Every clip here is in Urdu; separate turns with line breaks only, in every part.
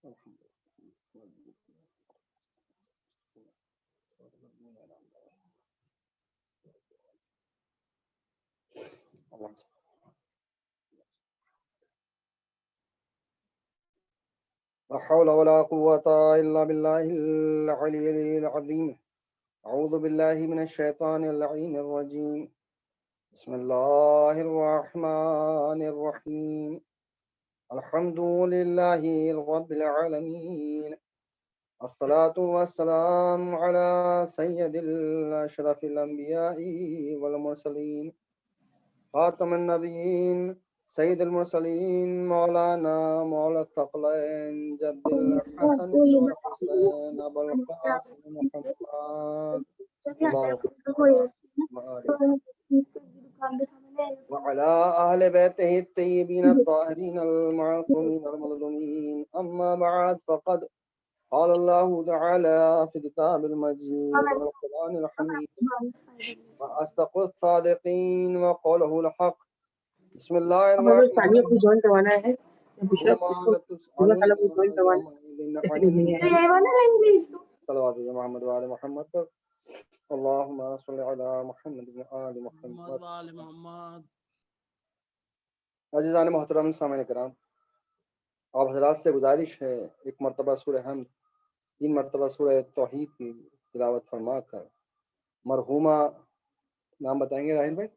لا حول ولا قوة إلا بالله العلي العظيم. أعوذ بالله من الشيطان اللعين الرجيم. بسم الله الرحمن الرحيم. الحمد لله رب العالمين. الصلاة والسلام على سيد الأشرف الأنبياء والمرسلين خاتم النبيين سيد المرسلين مولانا مولى الثقلين جد الحسن والحسين أبو القاسم محمد وعلى أهل بيته الطيبين الطاهرين المعصومين المظلومين. أما بعد فقد قال الله تعالى في كتاب المجيد والقرآن الحميد وأصدق الصادقين وقوله الحق. بسم الله الرحمن الرحيم. صلوات محمد وآل محمد. اللهم صل على محمد وآل محمد. عزیزان محترم سامعین کرام، آپ حضرات سے گزارش ہے ایک مرتبہ سورہ حمد، 3 مرتبہ سورہ توحید کی تلاوت فرما کر مرحومہ نام بتائیں گے راہل بھائی؟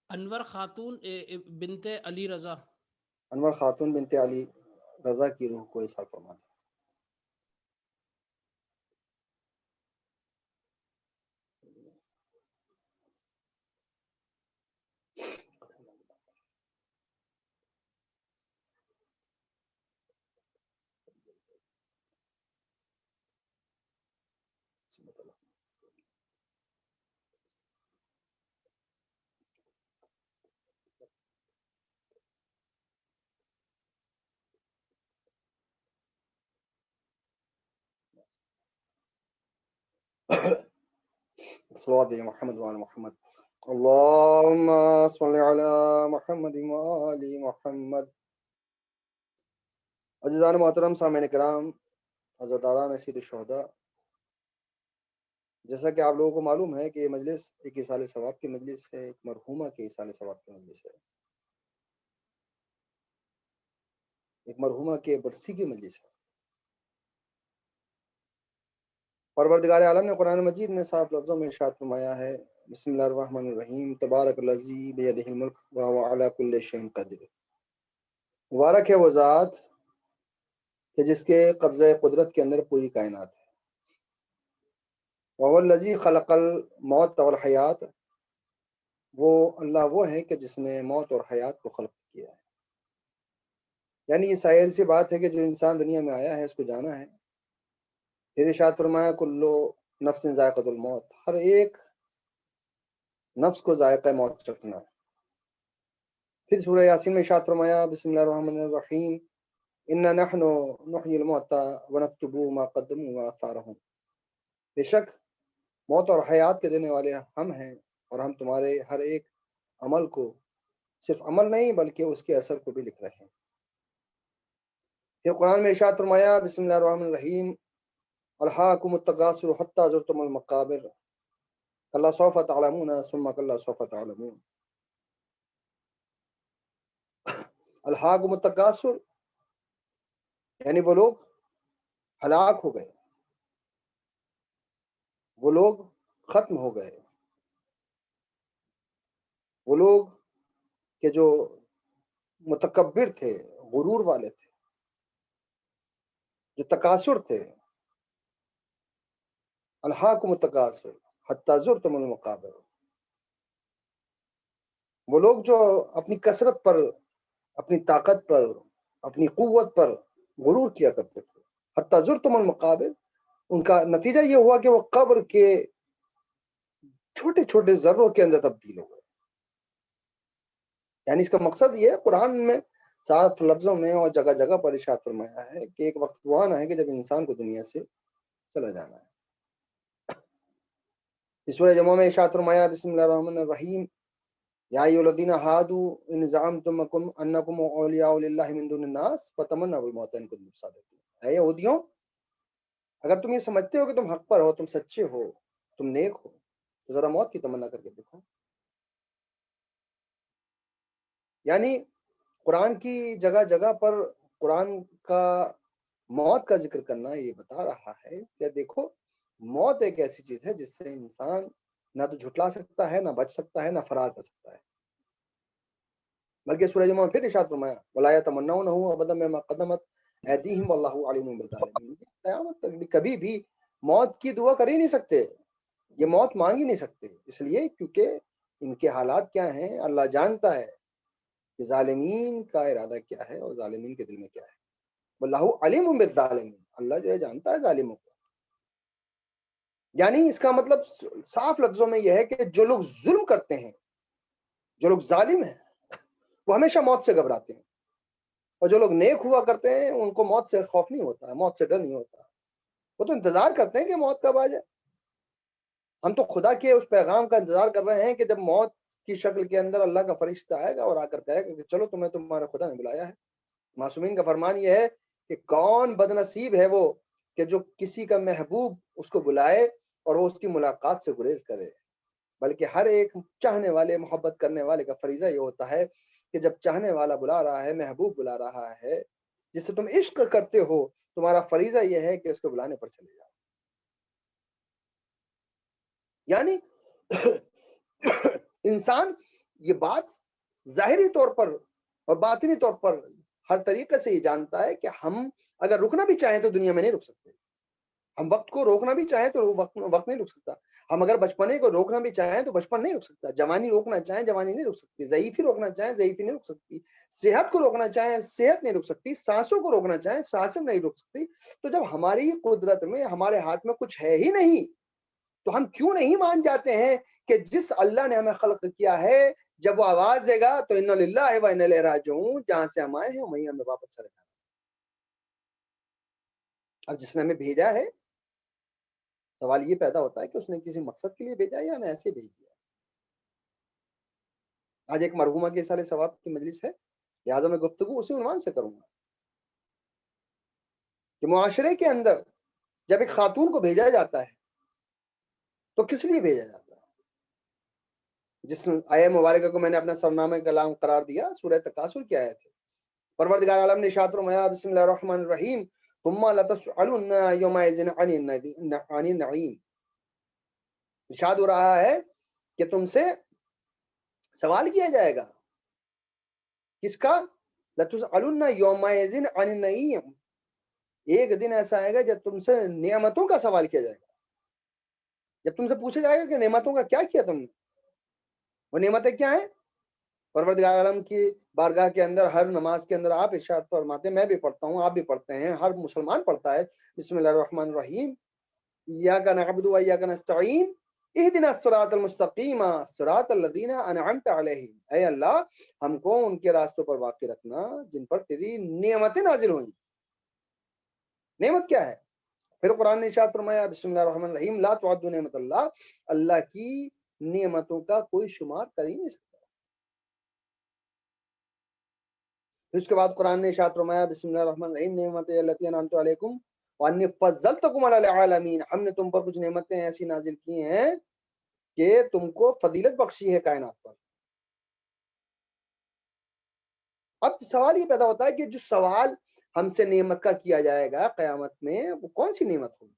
انور خاتون بنت علی رضا.
انور خاتون بنت علی رضا کی روح کو اصحاب فرما دیں. صلوات محمد وآل محمد. اللهم صل على محمد وآل محمد. عزیزان محترم سامعین کرام، عزاداران سید الشہداء، جیسا کہ آپ لوگوں کو معلوم ہے کہ یہ مجلس ایک ایصال ثواب کی مجلس ہے، ایک مرحومہ کے ایصال ثواب کی مجلس ہے، ایک مرحومہ کے برسی کی مجلس ہے. پروردگار عالم نے قرآن مجید میں صاف لفظوں میں ارشاد فرمایا ہے، بسم اللہ الرحمن الرحیم، تبارک الذی بیدہ الملک وہو علی کل شیء قدیر. مبارک ہے وہ ذات کہ جس کے قبضہ قدرت کے اندر پوری کائنات ہے. وہو الذی خلق الموت والحیات، وہ اللہ وہ ہے کہ جس نے موت اور حیات کو خلق کیا ہے. یعنی یہ ظاہر سی بات ہے کہ جو انسان دنیا میں آیا ہے اس کو جانا ہے. پھر ارشاد فرمایا کلو نفس ذائقۃ الموت، ہر ایک نفس کو ذائقہ موت چکھنا ہے. پھر سورہ یاسین میں ارشاد فرمایا بسم اللہ الرحمن الرحیم، انا نحن نحیی الموتى ونکتب ما قدموا وآثارهم. بے شک موت اور حیات کے دینے والے ہم ہیں اور ہم تمہارے ہر ایک عمل کو، صرف عمل نہیں بلکہ اس کے اثر کو بھی لکھ رہے ہیں. پھر قرآن میں ارشاد فرمایا بسم اللہ الرحمن الرحیم، الہاکم التکاثر حتی زرتم المقابر کلا سوف تعلمون ثم کلا سوف تعلمون. الہاکم التکاثر یعنی وہ لوگ ہلاک ہو گئے، وہ لوگ ختم ہو گئے، وہ لوگ کہ جو متکبر تھے، غرور والے تھے، جو تکاثر تھے. الہاکم التکاثر حتی زرتم المقابر، وہ لوگ جو اپنی کثرت پر، اپنی طاقت پر، اپنی قوت پر غرور کیا کرتے تھے. حتی زرتم المقابر، ان کا نتیجہ یہ ہوا کہ وہ قبر کے چھوٹے چھوٹے ذروں کے اندر تبدیل ہو گئے. یعنی اس کا مقصد یہ ہے، قرآن میں صاف لفظوں میں اور جگہ جگہ پر ارشاد فرمایا ہے کہ ایک وقت وہ آنا ہے کہ جب انسان کو دنیا سے چلا جانا ہے. اس سورہ جمعہ میں ارشاد فرمایا بسم اللہ الرحمن الرحیم، یا ایھا الذین ھادوا ان زعمتم انکم اولیاء للہ من دون الناس فتمنوا الموت ان کنتم صادقین. اے یہودیوں، اگر تم یہ سمجھتے ہو کہ تم حق پر ہو، تم سچے ہو، تم نیک ہو، تو ذرا موت کی تمنا کر کے دیکھو. یعنی قرآن کی جگہ جگہ پر قرآن کا موت کا ذکر کرنا یہ بتا رہا ہے کہ دیکھو، موت ایک ایسی چیز ہے جس سے انسان نہ تو جھٹلا سکتا ہے، نہ بچ سکتا ہے، نہ فرار کر سکتا ہے. بلکہ سورہ جمعہ میں پھر ارشاد فرمایا وَلَا يَتَمَنَّوْنَهُ أَبَدًا بِمَا قَدَّمَتْ أَيْدِيهِمْ وَاللَّهُ عَلِيمٌ بِالظَّالِمِينَ. قیامت تک کبھی بھی موت کی دعا کر ہی نہیں سکتے، یہ موت مانگ ہی نہیں سکتے، اس لیے کیونکہ ان کے حالات کیا ہیں اللہ جانتا ہے کہ ظالمین کا ارادہ کیا ہے اور ظالمین کے دل میں کیا ہے. واللہ علیم بالظالمین، اللہ جو ہے جانتا ہے ظالموں کو. یعنی اس کا مطلب صاف لفظوں میں یہ ہے کہ جو لوگ ظلم کرتے ہیں، جو لوگ ظالم ہیں، وہ ہمیشہ موت سے گھبراتے ہیں، اور جو لوگ نیک ہوا کرتے ہیں ان کو موت سے خوف نہیں ہوتا، موت سے ڈر نہیں ہوتا. وہ تو انتظار کرتے ہیں کہ موت کب آ جائے. ہم تو خدا کے اس پیغام کا انتظار کر رہے ہیں کہ جب موت کی شکل کے اندر اللہ کا فرشتہ آئے گا اور آ کر کہے گا کہ چلو تمہیں تمہارے خدا نے بلایا ہے. معصومین کا فرمان یہ ہے کہ کون بد نصیب ہے وہ کہ جو کسی کا محبوب اس کو بلائے اور وہ اس کی ملاقات سے گریز کرے. بلکہ ہر ایک چاہنے والے، محبت کرنے والے کا فریضہ یہ ہوتا ہے کہ جب چاہنے والا بلا رہا ہے، محبوب بلا رہا ہے جس سے تم عشق کرتے ہو، تمہارا فریضہ یہ ہے کہ اس کو بلانے پر چلے جاؤ. یعنی انسان یہ بات ظاہری طور پر اور باطنی طور پر ہر طریقے سے یہ جانتا ہے کہ ہم اگر رکنا بھی چاہیں تو دنیا میں نہیں رک سکتے. ہم وقت کو روکنا بھی چاہیں تو وقت نہیں رک سکتا. ہم اگر بچپنے کو روکنا بھی چاہیں تو بچپن نہیں رک سکتا. جوانی روکنا چاہیں جوانی نہیں رک سکتی. ضعیفی روکنا چاہیں ضعیفی نہیں رک سکتی. صحت کو روکنا چاہیں صحت نہیں رک سکتی. سانسوں کو روکنا چاہیں سانسیں نہیں رک سکتی. تو جب ہماری قدرت میں، ہمارے ہاتھ میں کچھ ہے ہی نہیں، تو ہم کیوں نہیں مان جاتے ہیں کہ جس اللہ نے ہمیں خلق کیا ہے جب وہ آواز دے گا تو انا للہ و انا الیہ راجعون، جہاں سے ہم آئے ہیں وہیں ہمیں واپس چلے جانا. اب جس نے ہمیں بھیجا ہے، سوال یہ پیدا ہوتا ہے کہ اس نے کسی مقصد کے لیے بھیجا یا ہمیں ایسے بھیج دیا. آج ایک مرحومہ کے سال ثواب کی مجلس ہے، لہٰذا میں گفتگو اسی عنوان سے کروں گا کہ معاشرے کے اندر جب ایک خاتون کو بھیجا جاتا ہے تو کس لیے بھیجا جاتا ہے؟ جس آیہ مبارکہ کو میں نے اپنا سرنامہ کلام قرار دیا سورہ تکاثر کی آیت ہے. پروردگار عالم نے ارشاد فرمایا بسم اللہ الرحمن الرحیم ثم لتسألن یومئذ عن النعیم. ارشاد ہو رہا ہے کہ تم سے سوال کیا جائے گا. کس کا؟ لتسألن یومئذ عن النعیم. ایک دن ایسا آئے گا جب تم سے نعمتوں کا سوال کیا جائے گا. جب تم سے پوچھا جائے گا کہ نعمتوں کا کیا کیا تم نے، وہ نعمتیں کیا ہیں؟ پروردگار عالم کی بارگاہ کے اندر ہر نماز کے اندر آپ ارشاد فرماتے ہیں، میں بھی پڑھتا ہوں، آپ بھی پڑھتے ہیں، ہر مسلمان پڑھتا ہے بسم اللہ الرحمن الرحیم ایاک نعبد و ایاک نستعین اہدنا الصراط المستقیم صراط الذین انعمت علیہم. اے اللہ ہم کو ان کے راستوں پر واقع رکھنا جن پر تیری نعمتیں نازل ہوئیں. نعمت کیا ہے؟ پھر قرآن نے ارشاد فرمایا بسم اللہ الرحمن الرحیم لا تعد نعمت اللہ. اللہ کی نعمتوں کا کوئی شمار کر ہی نہیں سکتا. اس کے بعد قرآن نے ارشاد فرمایا بسم اللہ الرحمن الرحیم نعمت التی انعمت علیکم وانی فضلتکم علی العالمین. ہم نے تم پر کچھ نعمتیں ایسی نازل کی ہیں کہ تم کو فضیلت بخشی ہے کائنات پر. اب سوال یہ پیدا ہوتا ہے کہ جو سوال ہم سے نعمت کا کیا جائے گا قیامت میں وہ کون سی نعمت ہوگی؟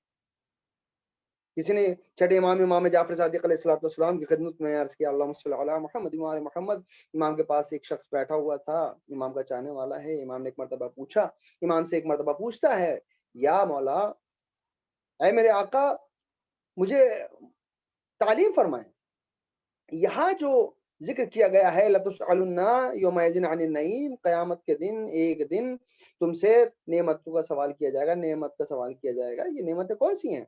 کسی نے چھٹے امام جعفر صادق علیہ السلام کی خدمت میں عرض کیا اللہم صلی علی محمد و علی محمد. امام کے پاس ایک شخص بیٹھا ہوا تھا، امام کا چاہنے والا ہے. امام نے ایک مرتبہ پوچھا، امام سے ایک مرتبہ پوچھتا ہے یا مولا، اے میرے آقا مجھے تعلیم فرمائیں. یہاں جو ذکر کیا گیا ہے لتسألن یومئذ عن النعیم، قیامت کے دن ایک دن تم سے نعمتوں کا سوال کیا جائے گا، نعمت کا سوال کیا جائے گا. یہ نعمتیں کون سی ہیں؟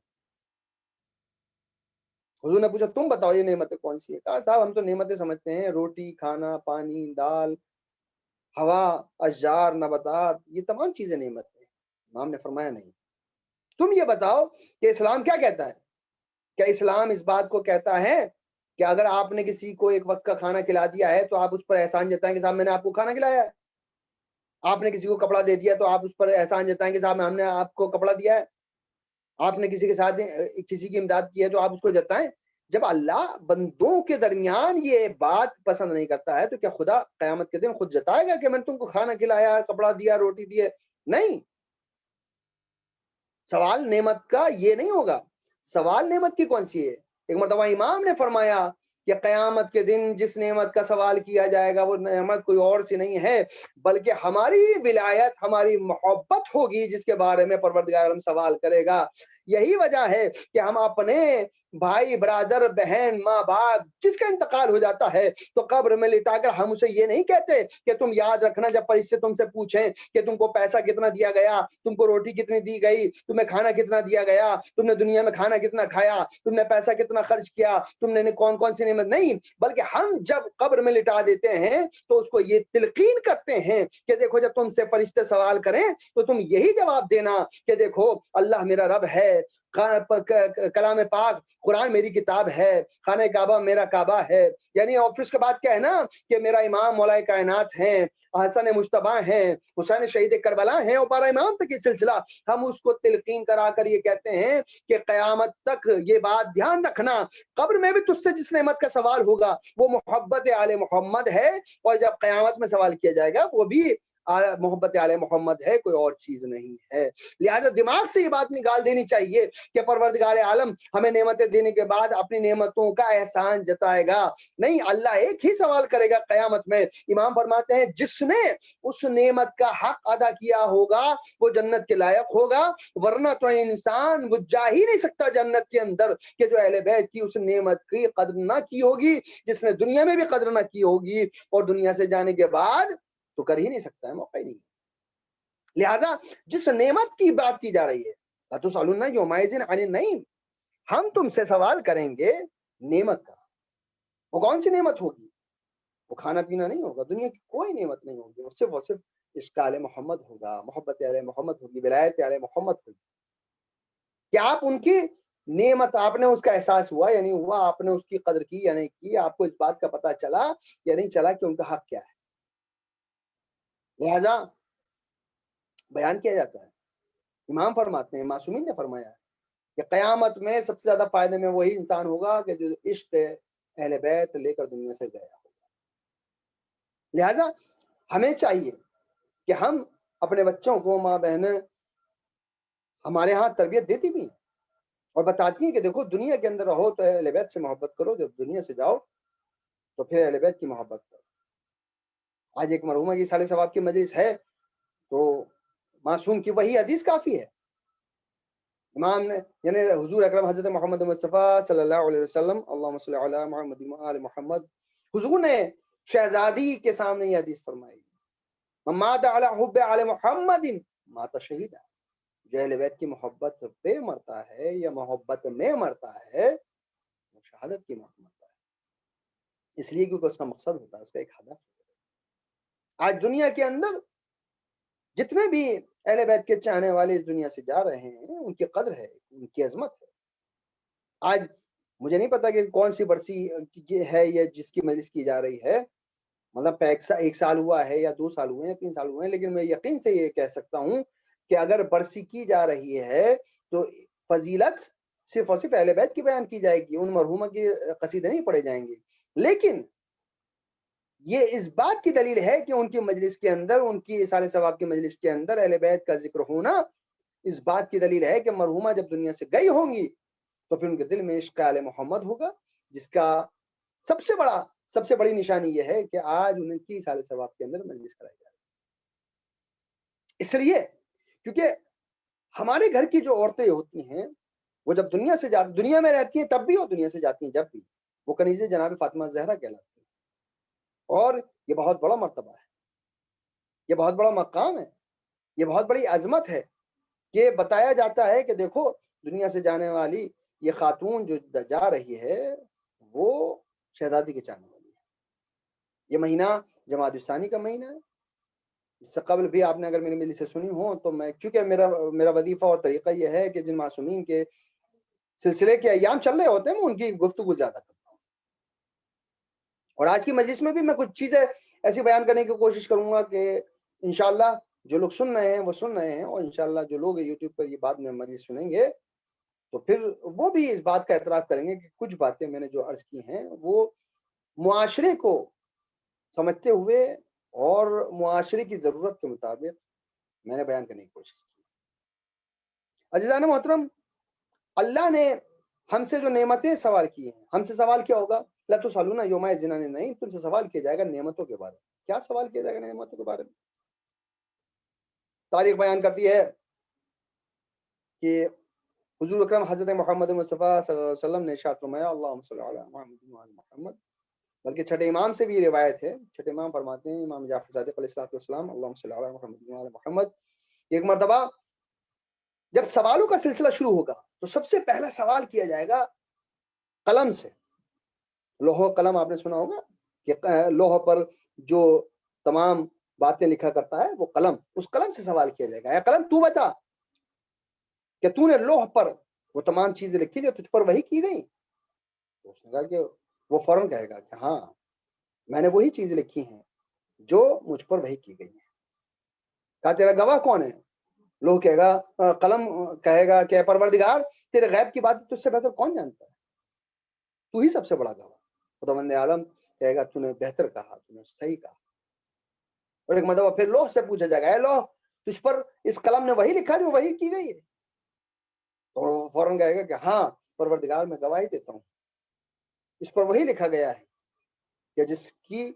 حضور نے پوچھا تم بتاؤ یہ نعمتیں کون سی ہیں؟ کہا صاحب ہم تو نعمتیں سمجھتے ہیں روٹی، کھانا، پانی، دال، ہوا، اشجار، نباتات، یہ تمام چیزیں نعمت ہیں. امام نے فرمایا نہیں، تم یہ بتاؤ کہ اسلام کیا کہتا ہے. کیا اسلام اس بات کو کہتا ہے کہ اگر آپ نے کسی کو ایک وقت کا کھانا کھلا دیا ہے تو آپ اس پر احسان جتائیں کہ صاحب میں نے آپ کو کھانا کھلایا ہے. آپ نے کسی کو کپڑا دے دیا تو آپ اس پر احسان جتائیں کہ صاحب ہم نے آپ کو کپڑا دیا ہے. آپ نے کسی کے ساتھ کسی کی امداد کی ہے تو آپ اس کو جتائیں. جب اللہ بندوں کے درمیان یہ بات پسند نہیں کرتا ہے تو کیا خدا قیامت کے دن خود جتائے گا کہ میں نے تم کو کھانا کھلایا, کپڑا دیا, روٹی دیے؟ نہیں. سوال نعمت کا یہ نہیں ہوگا. سوال نعمت کی کون سی ہے؟ ایک مرتبہ امام نے فرمایا کہ قیامت کے دن جس نعمت کا سوال کیا جائے گا وہ نعمت کوئی اور سی نہیں ہے بلکہ ہماری ولایت, ہماری محبت ہوگی, جس کے بارے میں پروردگار عالم سوال کرے گا. یہی وجہ ہے کہ ہم اپنے بھائی, برادر, بہن, ماں باپ جس کا انتقال ہو جاتا ہے تو قبر میں لٹا کر ہم اسے یہ نہیں کہتے کہ تم یاد رکھنا جب فرشتے تم سے پوچھیں کہ تم کو پیسہ کتنا دیا گیا, تم کو روٹی کتنی دی گئی, تمہیں کھانا کتنا دیا گیا, تم نے دنیا میں کھانا کتنا کھایا, تم نے پیسہ کتنا خرچ کیا, تم نے کون کون سی نعمت. نہیں, بلکہ ہم جب قبر میں لٹا دیتے ہیں تو اس کو یہ تلقین کرتے ہیں کہ دیکھو جب تم سے فرشتے سوال کریں تو تم یہی جواب دینا کہ دیکھو اللہ میرا رب ہے, کلام پاک قرآن میری کتاب ہے, خانہ کعبہ میرا کعبہ ہے. یعنی آفس کے بعد کہنا کہ میرا امام مولا کائنات ہیں, حسن مجتبی ہیں, حسین شہید کربلا ہیں, اور پارا امام تک یہ سلسلہ. ہم اس کو تلقین کرا کر یہ کہتے ہیں کہ قیامت تک یہ بات دھیان رکھنا, قبر میں بھی تجھ سے جس نعمت کا سوال ہوگا وہ محبت آل محمد ہے, اور جب قیامت میں سوال کیا جائے گا وہ بھی محبت آل محمد ہے, کوئی اور چیز نہیں ہے. لہذا دماغ سے یہ بات نکال دینی چاہیے کہ پروردگار عالم ہمیں نعمتیں دینے کے بعد اپنی نعمتوں کا احسان جتائے گا. نہیں, اللہ ایک ہی سوال کرے گا قیامت میں. امام فرماتے ہیں جس نے اس نعمت کا حق ادا کیا ہوگا وہ جنت کے لائق ہوگا, ورنہ تو انسان وہ جا ہی نہیں سکتا جنت کے اندر کہ جو اہل بیت کی اس نعمت کی قدر نہ کی ہوگی, جس نے دنیا میں بھی قدر نہ کی ہوگی, اور دنیا سے جانے کے بعد تو کر ہی نہیں سکتا ہے, موقع ہی نہیں. لہذا جس نعمت کی بات کی جا رہی ہے لَتُسْأَلُنَّ يَوْمَئِذٍ عَنِ النَّعِيمِ, ہم تم سے سوال کریں گے نعمت کا. وہ کون سی نعمت ہوگی؟ وہ کھانا پینا نہیں ہوگا, دنیا کی کوئی نعمت نہیں ہوگی, وہ صرف عشق آل محمد ہوگا, محبت آل محمد ہوگی, ولایت آل محمد ہوگی. کیا آپ ان کی نعمت, آپ نے اس کا احساس ہوا یا نہیں ہوا, آپ نے اس کی قدر کی یا نہیں کی, آپ کو اس بات کا پتہ چلا یا نہیں چلا کہ ان کا حق کیا ہے؟ لہذا بیان کیا جاتا ہے. امام فرماتے ہیں, معصومین نے فرمایا کہ قیامت میں سب سے زیادہ فائدے میں وہی انسان ہوگا کہ جو عشق اہل بیت لے کر دنیا سے گیا ہوگا. لہذا ہمیں چاہیے کہ ہم اپنے بچوں کو, ماں بہنیں ہمارے ہاں تربیت دیتی بھی اور بتاتی ہیں کہ دیکھو دنیا کے اندر رہو تو اہل بیت سے محبت کرو, جب دنیا سے جاؤ تو پھر اہل بیت کی محبت کرو. آج ایک مرحومہ کی ساڑھے ثواب کی مجلس ہے تو معصوم کی وہی حدیث کافی ہے. امام نے یعنی حضور اکرم حضرت محمد مصطفیٰ صلی اللہ علیہ وسلم, اللہم صلی علی محمد آل محمد, حضور نے شہزادی کے سامنے یہ حدیث فرمائی, من مات علی حب آل محمد مات شہیدا, جو اہل بیت کی محبت پہ مرتا ہے یا محبت میں مرتا ہے وہ شہادت کی موت مرتا ہے. اس لیے کیونکہ اس کا مقصد ہوتا ہے, اس کا ایک ہدف ہوتا ہے. آج دنیا کے اندر جتنے بھی اہل بیت کے چاہنے والے اس دنیا سے جا رہے ہیں ان کی قدر ہے, ان کی عظمت ہے. آج مجھے نہیں پتا کہ کون سی برسی ہے یہ جس کی مجلس کی جا رہی ہے, مطلب ایک سال ہوا ہے یا 2 سال ہوئے ہیں, 3 سال ہوئے ہیں, لیکن میں یقین سے یہ کہہ سکتا ہوں کہ اگر برسی کی جا رہی ہے تو فضیلت صرف اور صرف اہل بیت کی بیان کی جائے گی, ان مرحومہ کے قصیدے نہیں پڑھے جائیں گے. لیکن یہ اس بات کی دلیل ہے کہ ان کی مجلس کے اندر, ان کی سال ثواب کی مجلس کے اندر اہل بیت کا ذکر ہونا اس بات کی دلیل ہے کہ مرحومہ جب دنیا سے گئی ہوں گی تو پھر ان کے دل میں عشق آل محمد ہوگا, جس کا سب سے بڑی نشانی یہ ہے کہ آج ان کی سال ثواب کے اندر مجلس کرائی جا رہی ہے. اس لیے کیونکہ ہمارے گھر کی جو عورتیں ہوتی ہیں وہ جب دنیا میں رہتی ہیں تب بھی, اور دنیا سے جاتی ہیں جب بھی, وہ کنیز جناب فاطمہ زہرا کہلاتی ہیں. اور یہ بہت بڑا مرتبہ ہے, یہ بہت بڑا مقام ہے, یہ بہت بڑی عظمت ہے کہ بتایا جاتا ہے کہ دیکھو دنیا سے جانے والی یہ خاتون جو جا رہی ہے وہ شہزادی کے چاہنے والی ہے. یہ مہینہ جمادی الثانی کا مہینہ ہے. اس سے قبل بھی آپ نے اگر میری مجلس سے سنی ہو تو میں, چونکہ میرا وظیفہ اور طریقہ یہ ہے کہ جن معصومین کے سلسلے کے ایام چل رہے ہوتے ہیں میں ان کی گفتگو زیادہ کرتا ہوں. اور آج کی مجلس میں بھی میں کچھ چیزیں ایسی بیان کرنے کی کوشش کروں گا کہ انشاءاللہ جو لوگ سن رہے ہیں وہ سن رہے ہیں، اور انشاءاللہ جو لوگ یوٹیوب پر یہ بات میں مجلس سنیں گے تو پھر وہ بھی اس بات کا اعتراف کریں گے کہ کچھ باتیں میں نے جو عرض کی ہیں وہ معاشرے کو سمجھتے ہوئے اور معاشرے کی ضرورت کے مطابق میں نے بیان کرنے کی کوشش کی۔ عزیزان محترم، اللہ نے ہم سے جو نعمتیں سوال کی ہیں، ہم سے سوال کیا ہوگا؟ لا تسألون یوم الدین، نہیں، تم سے سوال کیا جائے گا نعمتوں کے بارے میں۔ کیا سوال کیا جائے گا نعمتوں کے بارے میں؟ تاریخ بیان کرتی ہے کہ حضور اکرم حضرت محمد مصطفیٰ صلی اللہ علیہ وسلم نے ارشاد فرمایا اللہم صلی علی محمد وعلی محمد، بلکہ چھٹے امام سے بھی یہ روایت ہے، چھٹے امام فرماتے ہیں، امام جعفر صادق علیہ السلام، اللہم صلی علی محمد وعلی محمد، ایک مرتبہ جب سوالوں کا سلسلہ شروع ہوگا تو سب سے پہلا سوال کیا جائے گا قلم سے۔ لوح قلم آپ نے سنا ہوگا کہ لوح پر جو تمام باتیں لکھا کرتا ہے وہ قلم، اس قلم سے سوال کیا جائے گا، اے قلم تو بتا کہ تو نے لوح پر وہ تمام چیزیں لکھی جو تجھ پر وحی کی گئی؟ تو اس نے کہا کہ وہ فوراً کہے گا کہ ہاں میں نے وہی چیزیں لکھی ہیں جو مجھ پر وحی کی گئی ہیں۔ کہا تیرا گواہ کون ہے؟ لوح کہے گا، قلم کہے گا کہ پروردگار تیرے غیب کی بات تجھ سے بہتر کون جانتا ہے، تو ہی سب سے بڑا گواہ۔ خداوند عالم کہے گا تو نے بہتر کہا، تو نے صحیح کہا۔ اور ایک مرتبہ پھر لوح سے پوچھا جائے گا، اے لوح تجھ پر اس قلم نے وہی لکھا جو وہی کی گئی ہے؟ تو فوراً کہے گا کہ ہاں پروردگار میں گواہی دیتا ہوں، اس پر وہی لکھا گیا ہے کہ جس کی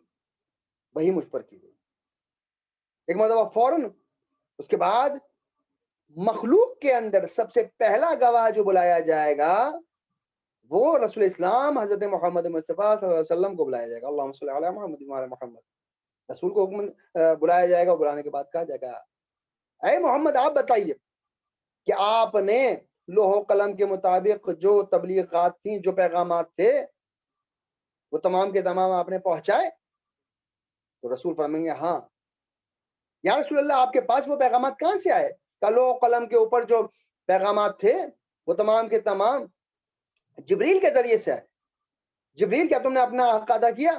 وہی مجھ پر کی گئی۔ ایک مرتبہ فوراً اس کے بعد مخلوق کے اندر سب سے پہلا گواہ جو بلایا جائے گا وہ رسول اسلام حضرت محمد مصطفیٰ صلی اللہ علیہ وسلم کو بلایا جائے گا، اللہم صلی علی محمد وعلی محمد۔ رسول کو بلایا جائے گا، بلانے کے بعد کہا جائے گا اے محمد آپ بتائیے کہ آپ نے لوح و قلم کے مطابق جو تبلیغات تھیں، جو پیغامات تھے، وہ تمام کے تمام آپ نے پہنچائے؟ تو رسول فرمائیں گے ہاں۔ یا رسول اللہ آپ کے پاس وہ پیغامات کہاں سے آئے؟ کہ لوح و قلم کے اوپر جو پیغامات تھے وہ تمام کے تمام جبریل کے ذریعے سے آئے۔ جبریل کیا تم نے اپنا حق ادا کیا؟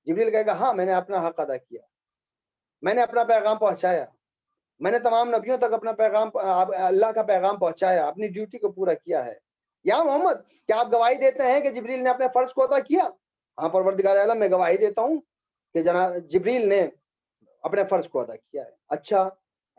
جبریل کہے گا ہاں میں نے اپنا حق ادا کیا، میں نے اپنا پیغام پہنچایا، میں نے تمام نبیوں تک اپنا پیغام، اللہ کا پیغام پہنچایا، اپنی ڈیوٹی کو پورا کیا ہے۔ یا محمد کیا آپ گواہی دیتے ہیں کہ جبریل نے اپنے فرض کو ادا کیا؟ ہاں پروردگار عالم میں گواہی دیتا ہوں کہ جناب جبریل نے اپنے فرض کو ادا کیا ہے۔ اچھا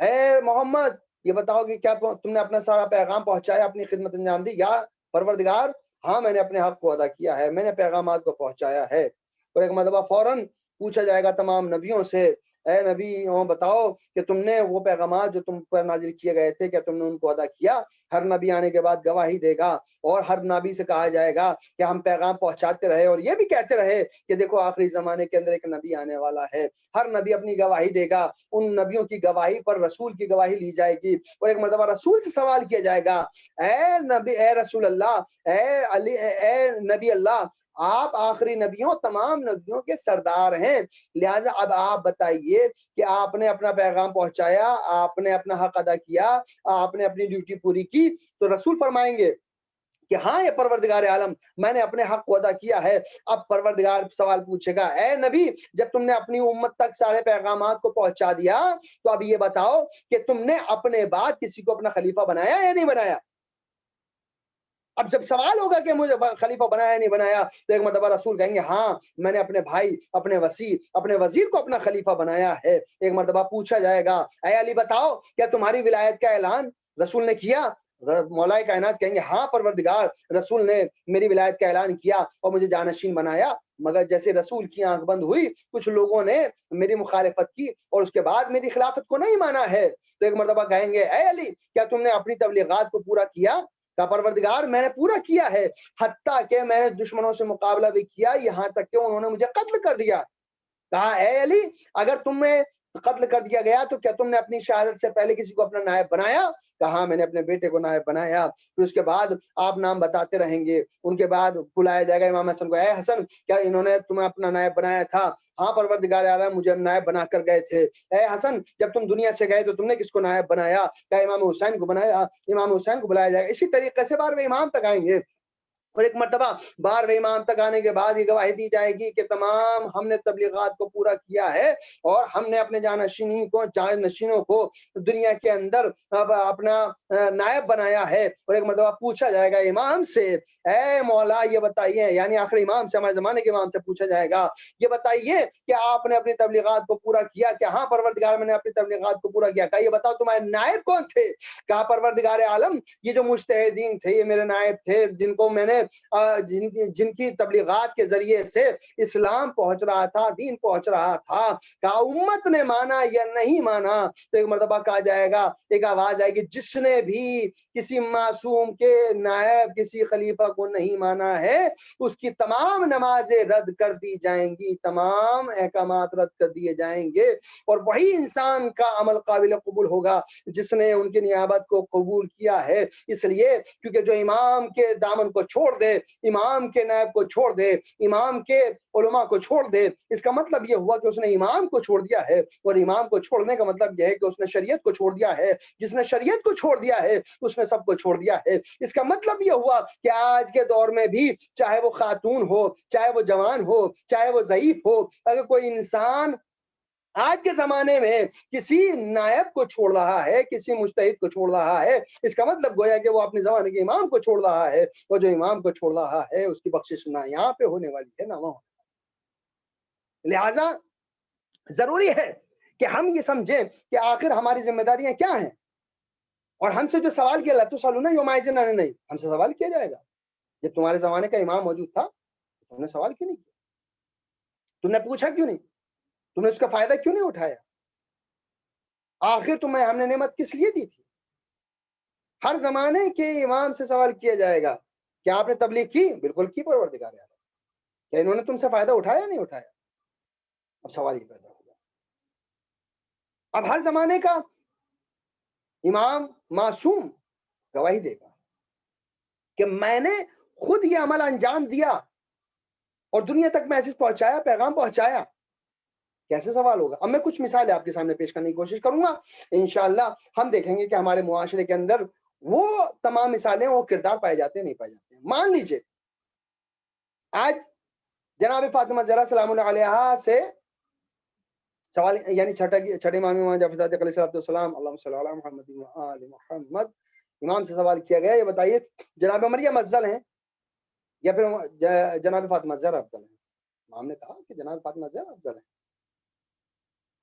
اے محمد یہ بتاؤ کہ کیا تم نے اپنا سارا پیغام پہنچایا، اپنی خدمت انجام دی؟ یا پروردگار ہاں میں نے اپنے حق کو ادا کیا ہے، میں نے پیغامات کو پہنچایا ہے۔ اور ایک مرتبہ فوراً پوچھا جائے گا تمام نبیوں سے، اے نبی بتاؤ کہ تم نے وہ پیغامات جو تم پر نازل کیے گئے تھے کیا تم نے ان کو ادا کیا؟ ہر نبی آنے کے بعد گواہی دے گا، اور ہر نبی سے کہا جائے گا کہ ہم پیغام پہنچاتے رہے اور یہ بھی کہتے رہے کہ دیکھو آخری زمانے کے اندر ایک نبی آنے والا ہے۔ ہر نبی اپنی گواہی دے گا، ان نبیوں کی گواہی پر رسول کی گواہی لی جائے گی۔ اور ایک مرتبہ رسول سے سوال کیا جائے گا، اے نبی، اے رسول اللہ، اے علی، اے نبی اللہ، آپ آخری نبیوں، تمام نبیوں کے سردار ہیں، لہٰذا اب آپ بتائیے کہ آپ نے اپنا پیغام پہنچایا، آپ نے اپنا حق ادا کیا، آپ نے اپنی ڈیوٹی پوری کی؟ تو رسول فرمائیں گے کہ ہاں یہ پروردگار عالم میں نے اپنے حق کو ادا کیا ہے۔ اب پروردگار سوال پوچھے گا، اے نبی جب تم نے اپنی امت تک سارے پیغامات کو پہنچا دیا تو اب یہ بتاؤ کہ تم نے اپنے بعد کسی کو اپنا خلیفہ بنایا یا نہیں بنایا؟ اب جب سوال ہوگا کہ مجھے خلیفہ بنایا یا نہیں بنایا تو ایک مرتبہ رسول کہیں گے ہاں میں نے اپنے بھائی، اپنے وزیر کو اپنا خلیفہ بنایا ہے۔ ایک مرتبہ پوچھا جائے گا اے علی بتاؤ کیا تمہاری ولایت کا اعلان رسول نے کیا؟ مولا کائنات کہیں گے ہاں پروردگار رسول نے میری ولایت کا اعلان کیا اور مجھے جانشین بنایا، مگر جیسے رسول کی آنکھ بند ہوئی کچھ لوگوں نے میری مخالفت کی اور اس کے بعد میری خلافت کو نہیں مانا ہے۔ تو ایک مرتبہ کہیں گے اے علی کیا تم نے اپنی تبلیغات کو پورا کیا؟ کہ پروردگار میں نے پورا کیا ہے، حتیٰ کہ میں نے دشمنوں سے مقابلہ بھی کیا، یہاں تک کہ انہوں نے مجھے قتل کر دیا۔ کہا اے علی اگر تم نے قتل کر دیا گیا تو کیا تم نے اپنی شہادت سے پہلے کسی کو اپنا نائب بنایا؟ کہا میں نے اپنے بیٹے کو نائب بنایا۔ پھر اس کے بعد آپ نام بتاتے رہیں گے، ان کے بعد بلایا جائے گا امام حسن کو، اے حسن کیا انہوں نے تمہیں اپنا نائب بنایا تھا؟ ہاں پروردگار اعلیٰ مجھے نائب بنا کر گئے تھے۔ اے حسن جب تم دنیا سے گئے تو تم نے کس کو نائب بنایا؟ کیا امام حسین کو بنایا؟ امام حسین کو بلایا جائے گا۔ اسی طریقے سے بار امام تک آئیں گے اور ایک مرتبہ 12ویں امام تک آنے کے بعد یہ گواہی دی جائے گی کہ تمام ہم نے تبلیغات کو پورا کیا ہے اور ہم نے اپنے جانشینوں کو دنیا کے اندر اب اپنا نائب بنایا ہے۔ اور ایک مرتبہ پوچھا جائے گا امام سے، اے مولا یہ بتائیے، یعنی آخری امام سے، ہمارے زمانے کے امام سے پوچھا جائے گا، یہ بتائیے کہ آپ نے اپنی تبلیغات کو پورا کیا؟ کہ ہاں پروردگار میں نے اپنی تبلیغات کو پورا کیا۔ کہا یہ بتاؤ تمہارے نائب کون تھے؟ کہا پروردگار عالم یہ جو مجتہدین تھے یہ میرے نائب تھے، جن کو میں نے جن کی تبلیغات کے ذریعے سے اسلام پہنچ رہا تھا، دین پہنچ رہا تھا۔ کہا امت نے مانا یا نہیں مانا؟ تو ایک مرتبہ کہا جائے گا، ایک آواز آئے گی، جس نے بھی کسی معصوم کے نائب کسی خلیفہ کو نہیں مانا ہے اس کی تمام نمازیں رد کر دی جائیں گی، تمام احکامات رد کر دیے جائیں گے، اور وہی انسان کا عمل قابل قبول ہوگا جس نے ان کی نیابت کو قبول کیا ہے۔ اس لیے کیونکہ جو امام کے دامن کو چھوڑ دے، امام کے نائب کو چھوڑ دے، امام کے علماء کو چھوڑ دے، اس کا مطلب یہ ہوا کہ اس نے امام کو چھوڑ دیا ہے، اور امام کو چھوڑنے کا مطلب یہ ہے کہ اس نے شریعت کو چھوڑ دیا ہے۔ جس نے شریعت کو چھوڑ دیا ہے اس نے سب کو چھوڑ دیا ہے۔ اس کا مطلب یہ ہوا کہ آج کے دور میں بھی چاہے وہ خاتون ہو، چاہے وہ جوان ہو، چاہے وہ ضعیف ہو، اگر کوئی انسان آج کے زمانے میں کسی نائب کو چھوڑ رہا ہے، کسی مجتہد کو چھوڑ رہا ہے، اس کا مطلب گویا کہ وہ اپنے زمانے کے امام کو چھوڑ رہا ہے، اور جو امام کو چھوڑ رہا ہے اس کی بخشش نہ یہاں پہ ہونے والی ہے نہ وہاں۔ لہذا ضروری ہے کہ ہم یہ سمجھیں کہ آخر ہماری ذمہ داریاں کیا ہیں، اور ہم سے جو سوال کیا اللہ تو سالونا یوم یجن نہیں، ہم سے سوال کیا جائے گا۔ جب تمہارے زمانے کا امام موجود تھا تم نے سوال کیوں نہیں کیا؟ تم نے پوچھا کیوں نہیں؟ تم نے اس کا فائدہ کیوں نہیں اٹھایا؟ آخر تمہیں ہم نے نعمت کس لیے دی تھی؟ ہر زمانے کے امام سے سوال کیا جائے گا، کیا آپ نے تبلیغ کی؟ بالکل کی پروردگار عالم۔ کیا انہوں نے تم سے فائدہ اٹھایا نہیں اٹھایا؟ اب سوال یہ پیدا ہوگا۔ اب ہر زمانے کا امام معصوم گواہی دے گا کہ میں نے خود یہ عمل انجام دیا اور دنیا تک میسج پہنچایا، پیغام پہنچایا۔ کیسے سوال ہوگا؟ اب میں کچھ مثالیں آپ کے سامنے پیش کرنے کی کوشش کروں گا، انشاءاللہ ہم دیکھیں گے کہ ہمارے معاشرے کے اندر وہ تمام مثالیں، وہ کردار پائے جاتے ہیں نہیں پائے جاتے ہیں۔ مان لیجئے آج جناب فاطمہ زہرا سلام اللہ علیہا سے سوال، یعنی چھٹے امام جعفر صادق علیہ السلام، اللہم صلی اللہ علیہ محمد و آل محمد، امام سے سوال کیا گیا، یہ بتائیے جناب مریم افضل ہیں یا پھر جناب فاطمہ زہرا افضل ہیں؟ امام نے کہا کہ جناب فاطمہ زہرا افضل ہیں۔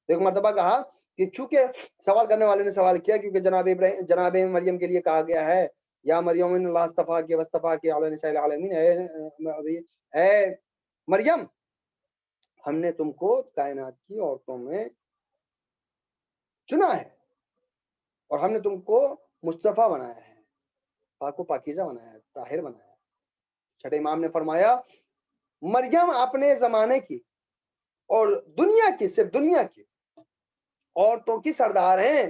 ایک مرتبہ کہا کہ چونکہ سوال کرنے والے نے سوال کیا کیونکہ جناب مریم کے لیے کہا گیا ہے یا مریم اللہ استفا کے وصطفا کے علی نساء العالمین، اے مریم ہم نے تم کو کائنات کی عورتوں میں چنا ہے اور ہم نے تم کو مصطفیٰ بنایا ہے، پاک و پاکیزہ بنایا ہے، طاہر بنایا ہے۔ چھٹے امام نے فرمایا مریم اپنے زمانے کی اور دنیا کی، صرف دنیا کی عورتوں کی سردار ہیں،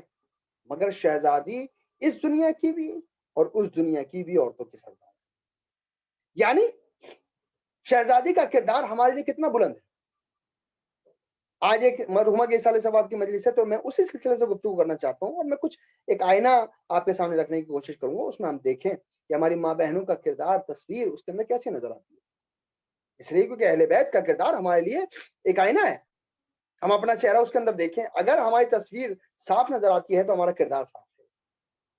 مگر شہزادی اس دنیا کی بھی اور اس دنیا کی بھی عورتوں کی سردار ہے۔ یعنی شہزادی کا کردار ہمارے لیے کتنا بلند ہے۔ آج ایک مرحومہ کے سال ثواب کی مجلس ہے تو میں اسی سلسلے سے گفتگو کرنا چاہتا ہوں، اور میں کچھ ایک آئینہ آپ کے سامنے رکھنے کی کوشش کروں گا، اس میں ہم دیکھیں کہ ہماری ماں بہنوں کا کردار، تصویر اس کے اندر کیسے نظر آتی ہے۔ اس لیے کیونکہ اہل بیت کا کردار ہمارے لیے ایک آئینہ ہے، ہم اپنا چہرہ اس کے اندر دیکھیں، اگر ہماری تصویر صاف نظر آتی ہے تو ہمارا کردار صاف ہے،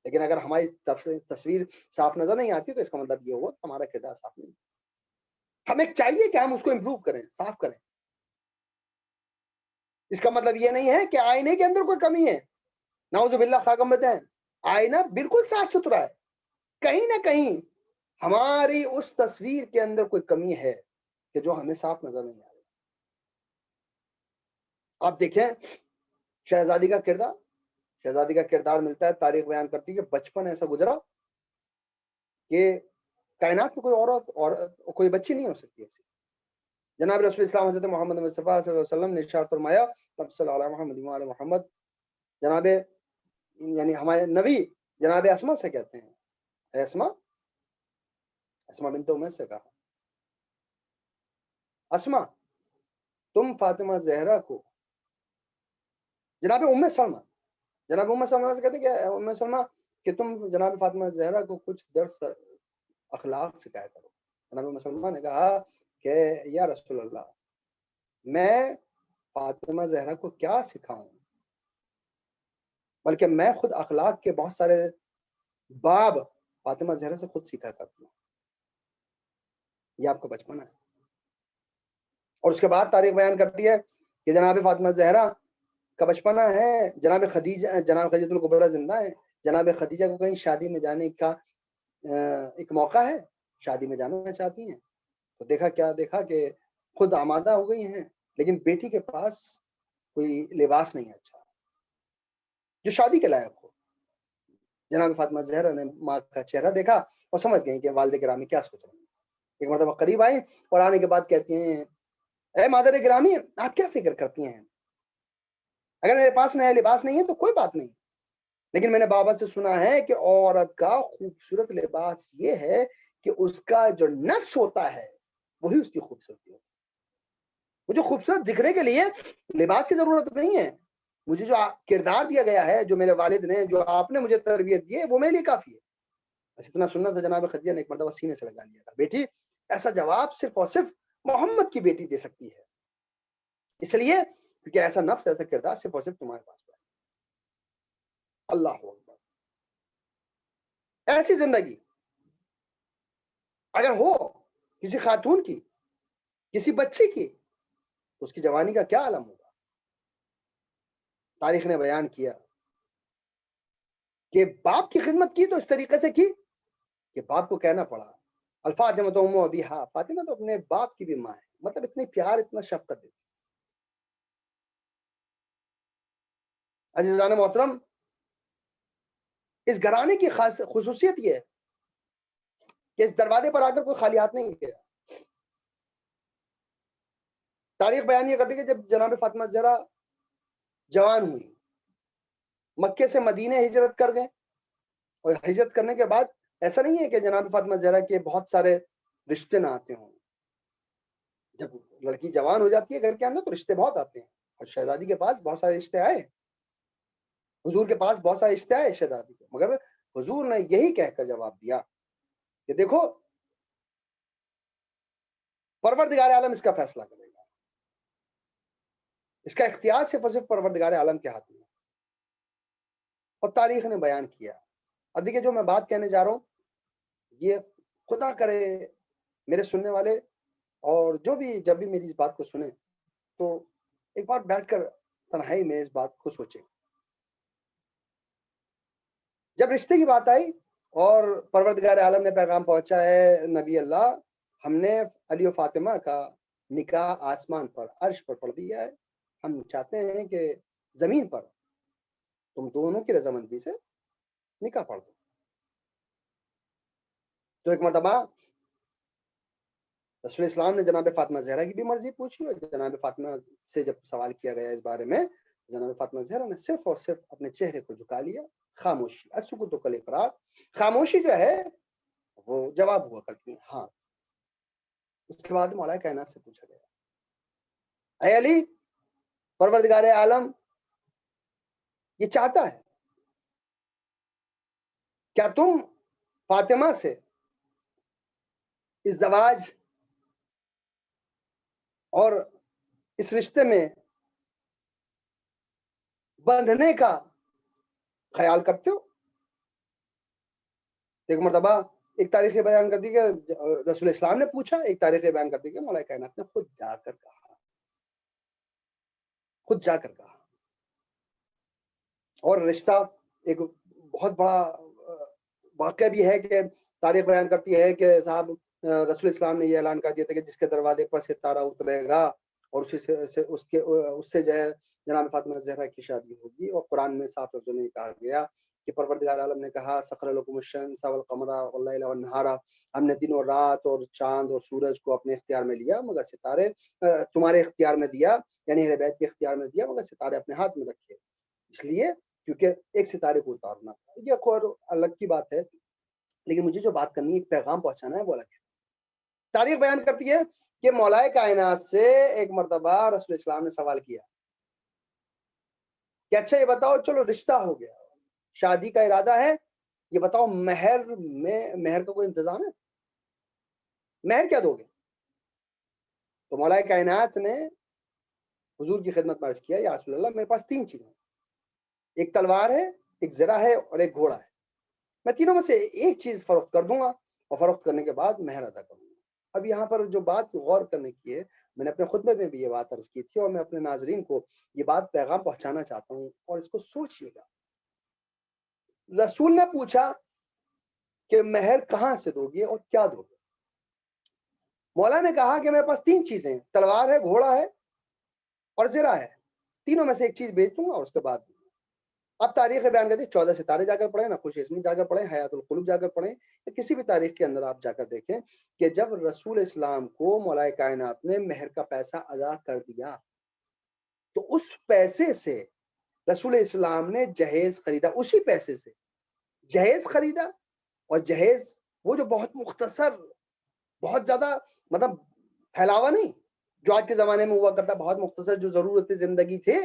لیکن اگر ہماری تصویر صاف نظر نہیں آتی تو اس کا مطلب یہ ہوا ہمارا کردار صاف نہیں۔ ہمیں چاہیے کہ ہم اس کو امپروو کریں، صاف کریں۔ اس کا مطلب یہ نہیں ہے کہ آئینے کے اندر کوئی کمی ہے، نعوذ باللہ خاکم بتائیں، آئینہ بالکل صاف ستھرا ہے، کہیں نہ کہیں ہماری اس تصویر کے اندر کوئی کمی ہے کہ جو ہمیں صاف نظر نہیں آ رہی۔ آپ دیکھیں شہزادی کا کردار ملتا ہے، تاریخ بیان کرتی ہے کہ بچپن ایسا گزرا کہ کائنات میں کوئی عورت اور کوئی بچی نہیں ہو سکتی ایسی۔ جناب رسول اسلام حضرت محمد مصطفیٰ صلی اللہ علیہ وسلم نے ارشاد فرمایا، صلی اللہ علیہ محمد و آل محمد، جناب یعنی ہمارے نبی جناب اسما سے کہتے ہیں، اے اسما بنت امیس سے کہا، اسما تم فاطمہ زہرا کو، جناب ام سلمہ سے کہتے ہیں کہ ام سلمہ کہ تم جناب فاطمہ زہرا کو کچھ درس اخلاق سکھایا کرو۔ جناب مسلمان نے کہا کہ یا رسول اللہ میں فاطمہ زہرا کو کیا سکھاؤں، بلکہ میں خود اخلاق کے بہت سارے باب فاطمہ زہرا سے خود سیکھا کرتی ہوں، یہ آپ کا بچپن ہے۔ اور اس کے بعد تاریخ بیان کرتی ہے کہ جناب فاطمہ زہرا کا بچپنا ہے، جناب خدیجہ الکبریٰ زندہ ہے، جناب خدیجہ کو کہیں شادی میں جانے کا ایک موقع ہے، شادی میں جانا چاہتی ہیں، تو دیکھا کہ خود آمادہ ہو گئی ہیں، لیکن بیٹی کے پاس کوئی لباس نہیں ہے اچھا جو شادی کے لائق ہو۔ جناب فاطمہ زہرا نے ماں کا چہرہ دیکھا اور سمجھ گئی کہ والد گرامی کیا سوچ رہے ہیں۔ ایک مرتبہ قریب آئی اور آنے کے بعد کہتی ہیں اے مادر گرامی آپ کیا فکر کرتی ہیں، اگر میرے پاس نیا لباس نہیں ہے تو کوئی بات نہیں، لیکن میں نے بابا سے سنا ہے کہ عورت کا خوبصورت لباس یہ ہے کہ اس کا جو نفس ہوتا ہے وہی اس کی خوبصورتی ہے۔ مجھے خوبصورت دکھنے کے لیے لباس کی ضرورت نہیں ہے، مجھے جو کردار دیا گیا ہے، جو میرے والد نے، جو آپ نے مجھے تربیت دی ہے، وہ میرے لیے کافی ہے۔ بس اتنا سننا تھا، جناب خدیجہ نے ایک مرتبہ سینے سے لگا لیا تھا، بیٹی ایسا جواب صرف اور صرف محمد کی بیٹی دے سکتی ہے، اس لیے کیونکہ ایسا نفس، ایسا کردار صرف اور صرف تمہارے پاس ہے۔ اللہ اکبر، ایسی زندگی اگر ہو کسی خاتون کی، کسی بچی کی، تو اس کی جوانی کا کیا عالم ہوگا۔ تاریخ نے بیان کیا کہ باپ کی خدمت کی تو اس طریقے سے کی کہ باپ کو کہنا پڑا الفاطمہ تو ام ابیہا، فاطمہ تو اپنے باپ کی بھی ماں ہے، مطلب اتنی پیار، اتنا شفقت دیتی۔ عزیزان محترم، اس گھرانے کی خاص خصوصیت یہ ہے کہ اس دروازے پر آ کر کوئی خالی ہاتھ نہیں گیا۔ تاریخ بیان یہ کرتی کہ جب جناب فاطمہ زہرا جوان ہوئی، مکے سے مدینے ہجرت کر گئے، اور ہجرت کرنے کے بعد ایسا نہیں ہے کہ جناب فاطمہ زہرا کے بہت سارے رشتے نہ آتے ہوں۔ جب لڑکی جوان ہو جاتی ہے گھر کے اندر تو رشتے بہت آتے ہیں، اور شہزادی کے پاس بہت سارے رشتے آئے، حضور کے پاس بہت سارے رشتے آئے شہزادی کے، مگر حضور نے یہی کہہ کر جواب دیا کہ دیکھو پروردگار عالم اس کا فیصلہ کرے گا، اس کا اختیار صرف اور صرف پروردگار عالم کے ہاتھ میں ہے۔ اور تاریخ نے بیان کیا۔ اب دیکھیے جو میں بات کہنے جا رہا ہوں، یہ خدا کرے میرے سننے والے اور جو بھی جب بھی میری اس بات کو سنیں تو ایک بار بیٹھ کر تنہائی میں اس بات کو سوچیں۔ جب رشتے کی بات آئی اور پروردگار عالم نے پیغام پہنچا ہے نبی اللہ، ہم نے علی و فاطمہ کا نکاح آسمان پر عرش پر پڑھ دیا ہے، ہم چاہتے ہیں کہ زمین پر تم دونوں کی رضامندی سے نکاح پڑھ دو۔ تو ایک مرتبہ رسول اسلام نے جناب فاطمہ زہرا کی بھی مرضی پوچھی، اور جناب فاطمہ سے جب سوال کیا گیا اس بارے میں، جناب فاطمہ زہرا نے صرف اور صرف اپنے چہرے کو جھکا لیا، خاموشی، السکوت کل اقرار، خاموشی جو ہے وہ جواب ہوا کرتی ہے ہاں۔ اس کے بعد مولا کائنات سے پوچھا گیا اے علی، پروردگار عالم یہ چاہتا ہے کیا تم فاطمہ سے اس زواج اور اس رشتے میں بندھنے کا خیال کرتے ہو؟ ایک مرتبہ ایک تاریخ بیان کر دی کہ رسول اسلام نے پوچھا، ایک تاریخ بیان کر دی کہ مولا کائنات نے خود جا کر کہا۔ اور رشتہ ایک بہت بڑا واقعہ بھی ہے کہ تاریخ بیان کرتی ہے کہ صاحب رسول اسلام نے یہ اعلان کر دیا تھا کہ جس کے دروازے پر ستارہ اترے گا اور اس سے جو ہے جناب فاطمہ زہرا کی شادی ہوگی۔ اور قرآن میں صاف لفظوں میں کہا گیا کہ پروردگار عالم نے کہا سخر لکم الشمس والقمر واللیل والنہار، ہم نے دن اور رات اور چاند اور سورج کو اپنے اختیار میں لیا، مگر ستارے تمہارے اختیار میں دیا، یعنی اہل بیت کے اختیار میں دیا، مگر ستارے اپنے ہاتھ میں رکھے، اس لیے کیونکہ ایک ستارے کو اتارنا تھا۔ یہ اور الگ کی بات ہے، لیکن مجھے جو بات کرنی ہے، ایک پیغام پہنچانا ہے، وہ الگ ہے۔ تاریخ بیان کرتی ہے کہ مولا کائنات سے ایک مرتبہ رسول اسلام نے سوال کیا کہ اچھا یہ بتاؤ، چلو رشتہ ہو گیا، شادی کا ارادہ ہے، یہ بتاؤ مہر کا کوئی انتظام ہے؟ مہر کیا دو گے؟ تو مولا کائنات نے حضور کی خدمت میں عرض کیا یا رسول اللہ میرے پاس 3 چیزیں ہیں، ایک تلوار ہے، ایک زرہ ہے اور ایک گھوڑا ہے، میں تینوں میں سے ایک چیز فروخت کر دوں گا اور فروخت کرنے کے بعد مہر ادا کروں گا۔ اب یہاں پر جو بات غور کرنے کی ہے، میں نے اپنے خطبے میں بھی یہ بات عرض کی تھی اور میں اپنے ناظرین کو یہ بات پیغام پہنچانا چاہتا ہوں اور اس کو سوچئے گا۔ رسول نے پوچھا کہ مہر کہاں سے دو گے اور کیا دو گے؟ مولا نے کہا کہ میرے پاس 3 چیزیں ہیں، تلوار ہے، گھوڑا ہے اور زرہ ہے، تینوں میں سے ایک چیز بیچ دوں گا اور اس کے بعد دوں گا۔ اب تاریخ بیان کرتی 14 ستارے جا کر پڑھیں، نقوش اسمی جا کر پڑھیں، حیات القلوب جا کر پڑھیں، یا کسی بھی تاریخ کے اندر آپ جا کر دیکھیں کہ جب رسول اسلام کو مولا کائنات نے مہر کا پیسہ ادا کر دیا تو اس پیسے سے رسول اسلام نے جہیز خریدا، اسی پیسے سے جہیز خریدا، اور جہیز وہ جو بہت مختصر، بہت زیادہ مطلب پھیلاوا نہیں جو آج کے زمانے میں ہوا کرتا، بہت مختصر جو ضرورت زندگی تھے،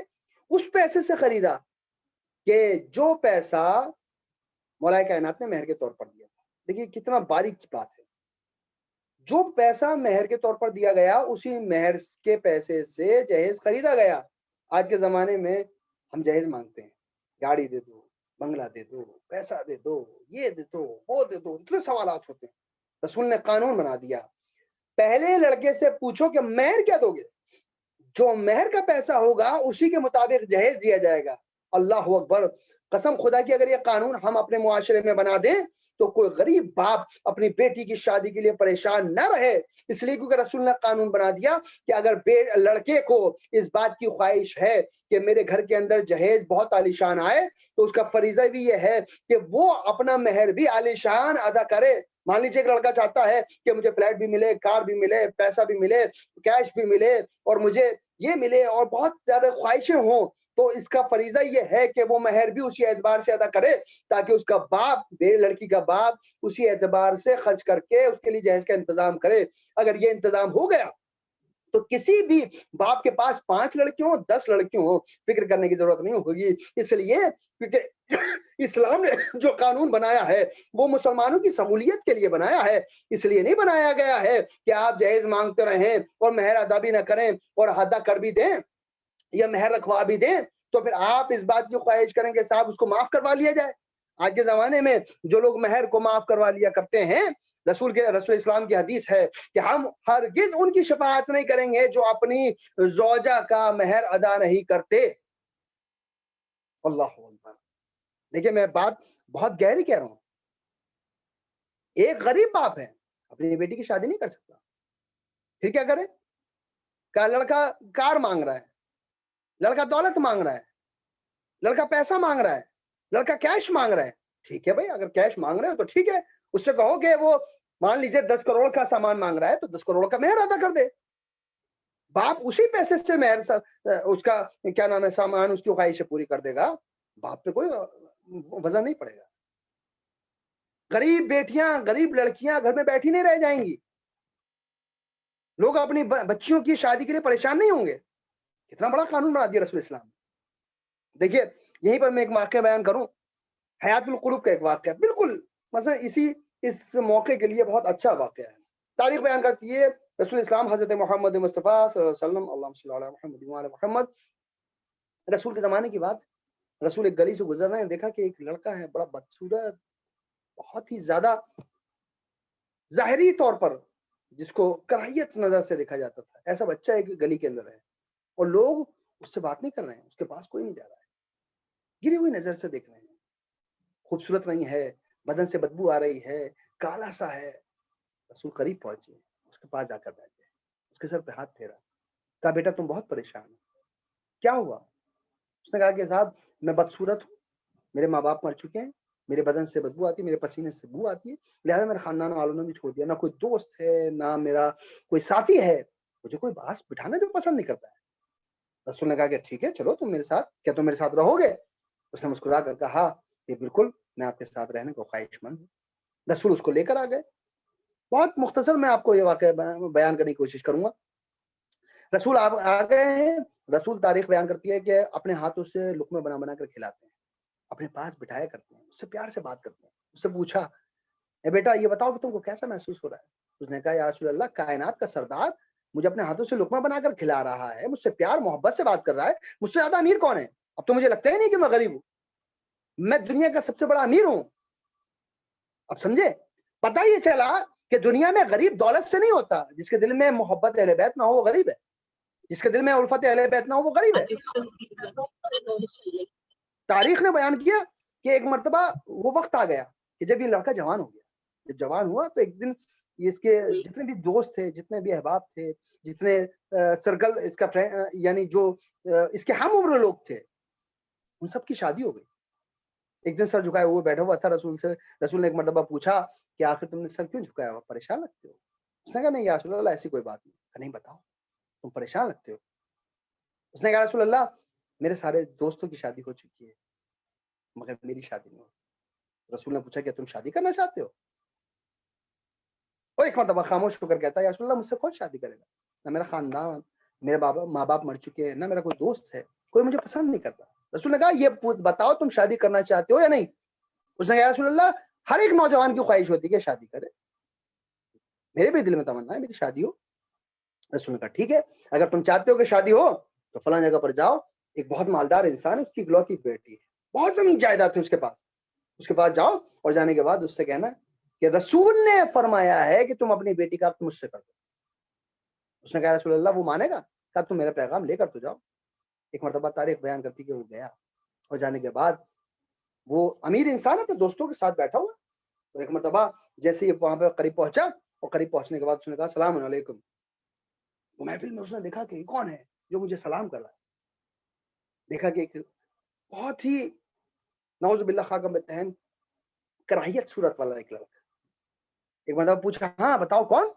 اس پیسے سے خریدا کہ جو پیسہ مولا کائنات نے مہر کے طور پر دیا تھا۔ دیکھیے کتنا باریک بات ہے، جو پیسہ مہر کے طور پر دیا گیا اسی مہر کے پیسے سے جہیز خریدا گیا۔ آج کے زمانے میں ہم جہیز مانگتے ہیں، گاڑی دے دو، بنگلہ دے دو، پیسہ دے دو، یہ دے دو، وہ دے دو، اتنے سوالات ہوتے ہیں۔ رسول نے قانون بنا دیا، پہلے لڑکے سے پوچھو کہ مہر کیا دو گے، جو مہر کا پیسہ ہوگا اسی کے مطابق جہیز دیا جائے گا۔ اللہ اکبر، قسم خدا کی اگر یہ قانون ہم اپنے معاشرے میں بنا دیں تو کوئی غریب باپ اپنی بیٹی کی شادی کے لیے پریشان نہ رہے، اس لیے کیونکہ رسول نے قانون بنا دیا کہ اگر لڑکے کو اس بات کی خواہش ہے کہ میرے گھر کے اندر جہیز بہت عالیشان آئے تو اس کا فریضہ بھی یہ ہے کہ وہ اپنا مہر بھی عالیشان ادا کرے۔ مان لیجیے ایک لڑکا چاہتا ہے کہ مجھے فلیٹ بھی ملے، کار بھی ملے، پیسہ بھی ملے، کیش بھی ملے اور مجھے یہ ملے اور بہت زیادہ خواہشیں ہوں، تو اس کا فریضہ یہ ہے کہ وہ مہر بھی اسی اعتبار سے ادا کرے تاکہ اس کا باپ، لڑکی کا باپ اسی اعتبار سے خرچ کر کے اس کے لیے جہیز کا انتظام کرے۔ اگر یہ انتظام ہو گیا تو کسی بھی باپ کے پاس 5 لڑکیوں 10 لڑکیوں ہو، فکر کرنے کی ضرورت نہیں ہوگی، اس لیے کیونکہ اسلام نے جو قانون بنایا ہے وہ مسلمانوں کی سہولیت کے لیے بنایا ہے، اس لیے نہیں بنایا گیا ہے کہ آپ جہیز مانگتے رہیں اور مہر ادا بھی نہ کریں اور ادا کر بھی دیں یا مہر رکھوا بھی دیں تو پھر آپ اس بات کی خواہش کریں کہ صاحب اس کو معاف کروا لیا جائے۔ آج کے زمانے میں جو لوگ مہر کو معاف کروا لیا کرتے ہیں، رسول اسلام کی حدیث ہے کہ ہم ہرگز ان کی شفاعت نہیں کریں گے جو اپنی زوجہ کا مہر ادا نہیں کرتے۔ اللہ اکبر، دیکھیں میں بات بہت گہری کہہ رہا ہوں۔ ایک غریب باپ ہے، اپنی بیٹی کی شادی نہیں کر سکتا، پھر کیا کرے؟ لڑکا کار مانگ رہا ہے، لڑکا دولت مانگ رہا ہے، لڑکا پیسہ مانگ رہا ہے، لڑکا کیش مانگ رہا ہے۔ ٹھیک ہے بھائی، اگر کیش مانگ رہے ہو تو ٹھیک ہے، اس سے کہو کہ وہ مان لیجیے 10 کروڑ کا سامان مانگ رہا ہے تو 10 کروڑ کا مہر ادا کر دے۔ باپ اسی پیسے سے مہر اس کا کیا نام ہے سامان، اس کی خواہشیں پوری کر دے گا، باپ پہ کوئی وزن نہیں پڑے گا۔ غریب بیٹیاں، غریب لڑکیاں گھر میں بیٹھی نہیں رہ جائیں گی، لوگ اپنی بچیوں کی شادی کے لیے پریشان نہیں ہوں گے۔ کتنا بڑا قانون بنا دیا رسول اسلام۔ دیکھیے یہیں پر میں ایک واقعہ بیان کروں، حیات القلوب کا ایک واقعہ، بالکل مثلا اس موقع کے لیے بہت اچھا واقعہ ہے۔ تاریخ بیان کرتی ہے رسول اسلام حضرت محمد مصطفیٰ صلی اللہ علیہ وسلم، اللہم صلی علی محمد وعلی محمد، رسول کے زمانے کی بات، رسول ایک گلی سے گزر رہے ہیں، دیکھا کہ ایک لڑکا ہے بڑا بدصورت، بہت ہی زیادہ ظاہری طور پر جس کو کراہیت نظر سے دیکھا جاتا تھا، ایسا بچہ ایک گلی کے اندر ہے اور لوگ اس سے بات نہیں کر رہے ہیں، اس کے پاس کوئی نہیں جا رہا ہے، گری ہوئی نظر سے دیکھ رہے ہیں، خوبصورت نہیں ہے، بدن سے بدبو آ رہی ہے، کالا سا ہے۔ رسول قریب پہنچے، اس کے پاس جا کر بیٹھے، اس کے سر پہ ہاتھ پھیرا، کہا بیٹا تم بہت پریشان ہو، کیا ہوا؟ اس نے کہا کہ صاحب میں بدصورت ہوں، میرے ماں باپ مر چکے ہیں، میرے بدن سے بدبو آتی ہے، میرے پسینے سے بو آتی ہے، لہٰذا میرے خاندان والوں نے بھی چھوڑ دیا، نہ کوئی دوست ہے نہ میرا کوئی ساتھی ہے، مجھے کوئی باس بٹھانا بھی پسند نہیں کرتا ہے۔ رسول نے کہا کہ ٹھیک ہے چلو تم میرے ساتھ، کیا تم میرے ساتھ رہو گے؟ اس نے مسکرا کر کہا کہ بالکل میں آپ کے ساتھ رہنے کو خواہش مند ہوں۔ رسول اس کو لے کر آ گئے۔ بہت مختصر میں آپ کو یہ واقعہ بیان کرنے کی کوشش کروں گا۔ رسول آپ آ گئے ہیں، رسول تاریخ بیان کرتی ہے کہ اپنے ہاتھوں سے لقمے بنا بنا کر کھلاتے ہیں، اپنے پاس بٹھایا کرتے ہیں، اس سے پیار سے بات کرتے ہیں، اس سے پوچھا اے بیٹا یہ بتاؤ کہ تم کو کیسا محسوس ہو رہا ہے؟ اس نے کہا یا رسول اللہ کائنات کا سردار مجھے اپنے ہاتھوں سے لقمہ بنا کر کھلا رہا ہے, مجھ سے پیار محبت سے بات کر رہا ہے, مجھ سے زیادہ امیر کون ہے؟ اب تو مجھے لگتا ہی نہیں کہ میں غریب ہوں, میں دنیا کا سب سے بڑا امیر ہوں. اب سمجھے, پتہ یہ چلا کہ دنیا میں غریب دولت سے نہیں ہوتا, جس کے دل میں محبت اہل بیت نہ ہو وہ غریب ہے, جس کے دل میں الفت اہل بیت نہ ہو وہ غریب ہے. تاریخ نے بیان کیا کہ ایک مرتبہ وہ وقت آ گیا کہ جب یہ لڑکا جوان ہو گیا. جب جوان ہوا تو ایک دن اس کے جتنے بھی دوست تھے, جتنے بھی احباب تھے, جتنے سرکل اس کا یعنی جو اس کے ہم عمر لوگ تھے, ان سب کی شادی ہو گئی. ایک دن سر جھکائے ہوئے بیٹھا ہوا تھا رسول سے. رسول نے ایک مرتبہ پوچھا کہ آخر تم نے سر کیوں جھکایا ہوا, پریشان لگتے ہو؟ اس نے کہا نہیں یا رسول اللہ ایسی کوئی بات نہیں. نہیں بتاؤ تم پریشان لگتے ہو. اس نے کہا رسول اللہ میرے سارے دوستوں کی شادی ہو چکی ہے مگر میری شادی نہیں ہوئی. رسول نے پوچھا کہ تم شادی کرنا چاہتے ہو؟ وہ ایک مرتبہ خاموش ہو کر کہتا ہے یا رسول اللہ مجھ سے کون شادی کرے گا, نہ میرا خاندان, میرے ماں باپ مر چکے ہیں, نہ میرا کوئی دوست ہے, کوئی مجھے پسند نہیں کرتا. رسول نے کہا یہ بتاؤ تم شادی کرنا چاہتے ہو یا نہیں؟ اس نے کہا یا رسول اللہ ہر ایک نوجوان کی خواہش ہوتی ہے کہ شادی کرے, میرے بھی دل میں تمنا ہے میری شادی ہو. رسول نے کہا ٹھیک ہے, اگر تم چاہتے ہو کہ شادی ہو تو فلاں جگہ پر جاؤ, ایک بہت مالدار انسان ہے, اس کی اکلوتی بیٹی ہے, بہت زمین جائیداد ہے اس کے پاس جاؤ اور جانے کے بعد اس سے کہنا کہ رسول نے فرمایا ہے کہ تم اپنی بیٹی کا مجھ سے کر دو. اس نے کہا رسول اللہ وہ مانے گا؟ کہا تم میرا پیغام لے کر تو جاؤ. ایک مرتبہ تاریخ بیان کرتی کہ وہ گیا اور جانے کے بعد وہ امیر انسان اپنے دوستوں کے ساتھ بیٹھا ہوا. اور ایک مرتبہ جیسے ہی وہاں پہ قریب پہنچا اور قریب پہنچنے کے بعد اس نے کہا السلام علیکم. وہ محفل میں اس نے دیکھا کہ یہ کون ہے جو مجھے سلام کر رہا ہے. دیکھا کہ ایک بہت ہی نعوذ باللہ خاکم بتہن کراہیت صورت والا ایک لڑکا. ایک مرتبہ پوچھا ہاں بتاؤ کون؟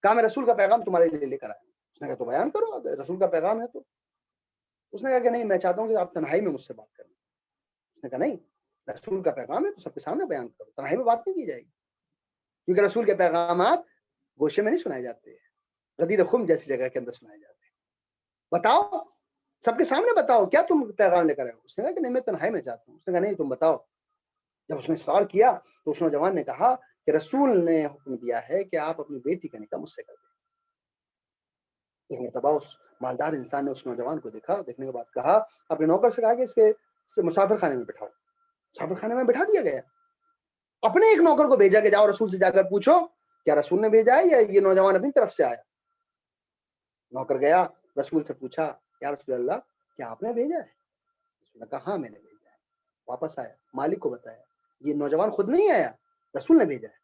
کہا میں رسول کا پیغام تمہارے لیے لے کر آیا. اس نے کہا تو بیان کرو, رسول کا پیغام ہے تو. اس نے کہا کہ نہیں میں چاہتا ہوں کہ آپ تنہائی میں مجھ سے بات کریں. اس نے کہا نہیں رسول کا پیغام ہے تو سب کے سامنے بیان کرو, تنہائی میں بات نہیں کی جائے گی, کیونکہ رسول کے پیغامات گوشے میں نہیں سنائے جاتے, غدیر خم جیسی جگہ کے اندر سنائے جاتے. بتاؤ سب کے سامنے بتاؤ کیا تم پیغام لے کر آئے ہو؟ اس نے کہا کہ نہیں میں تنہائی میں چاہتا ہوں. اس نے کہا نہیں تم بتاؤ. جب اس نے سوال کیا تو اس نوجوان نے کہا کہ رسول نے حکم دیا ہے کہ آپ اپنی بیٹی کا نکاح مجھ سے کر دیں. ایک مرتبہ اس مالدار انسان نے اس نوجوان کو دیکھا, دیکھنے کے بعد کہا اپنے نوکر سے کہا کہ اس کے مسافر خانے میں بٹھاؤ. مسافر خانے میں بٹھا دیا گیا. اپنے ایک نوکر کو بھیجا کہ جاؤ رسول سے جا کر پوچھو کیا رسول نے بھیجا ہے یا یہ نوجوان اپنی طرف سے آیا. نوکر گیا رسول سے پوچھا یا رسول اللہ کیا آپ نے بھیجا ہے؟ رسول نے کہا ہاں میں نے بھیجا ہے. واپس آیا, مالک کو بتایا یہ نوجوان خود نہیں آیا, رسول نے بھیجا ہے.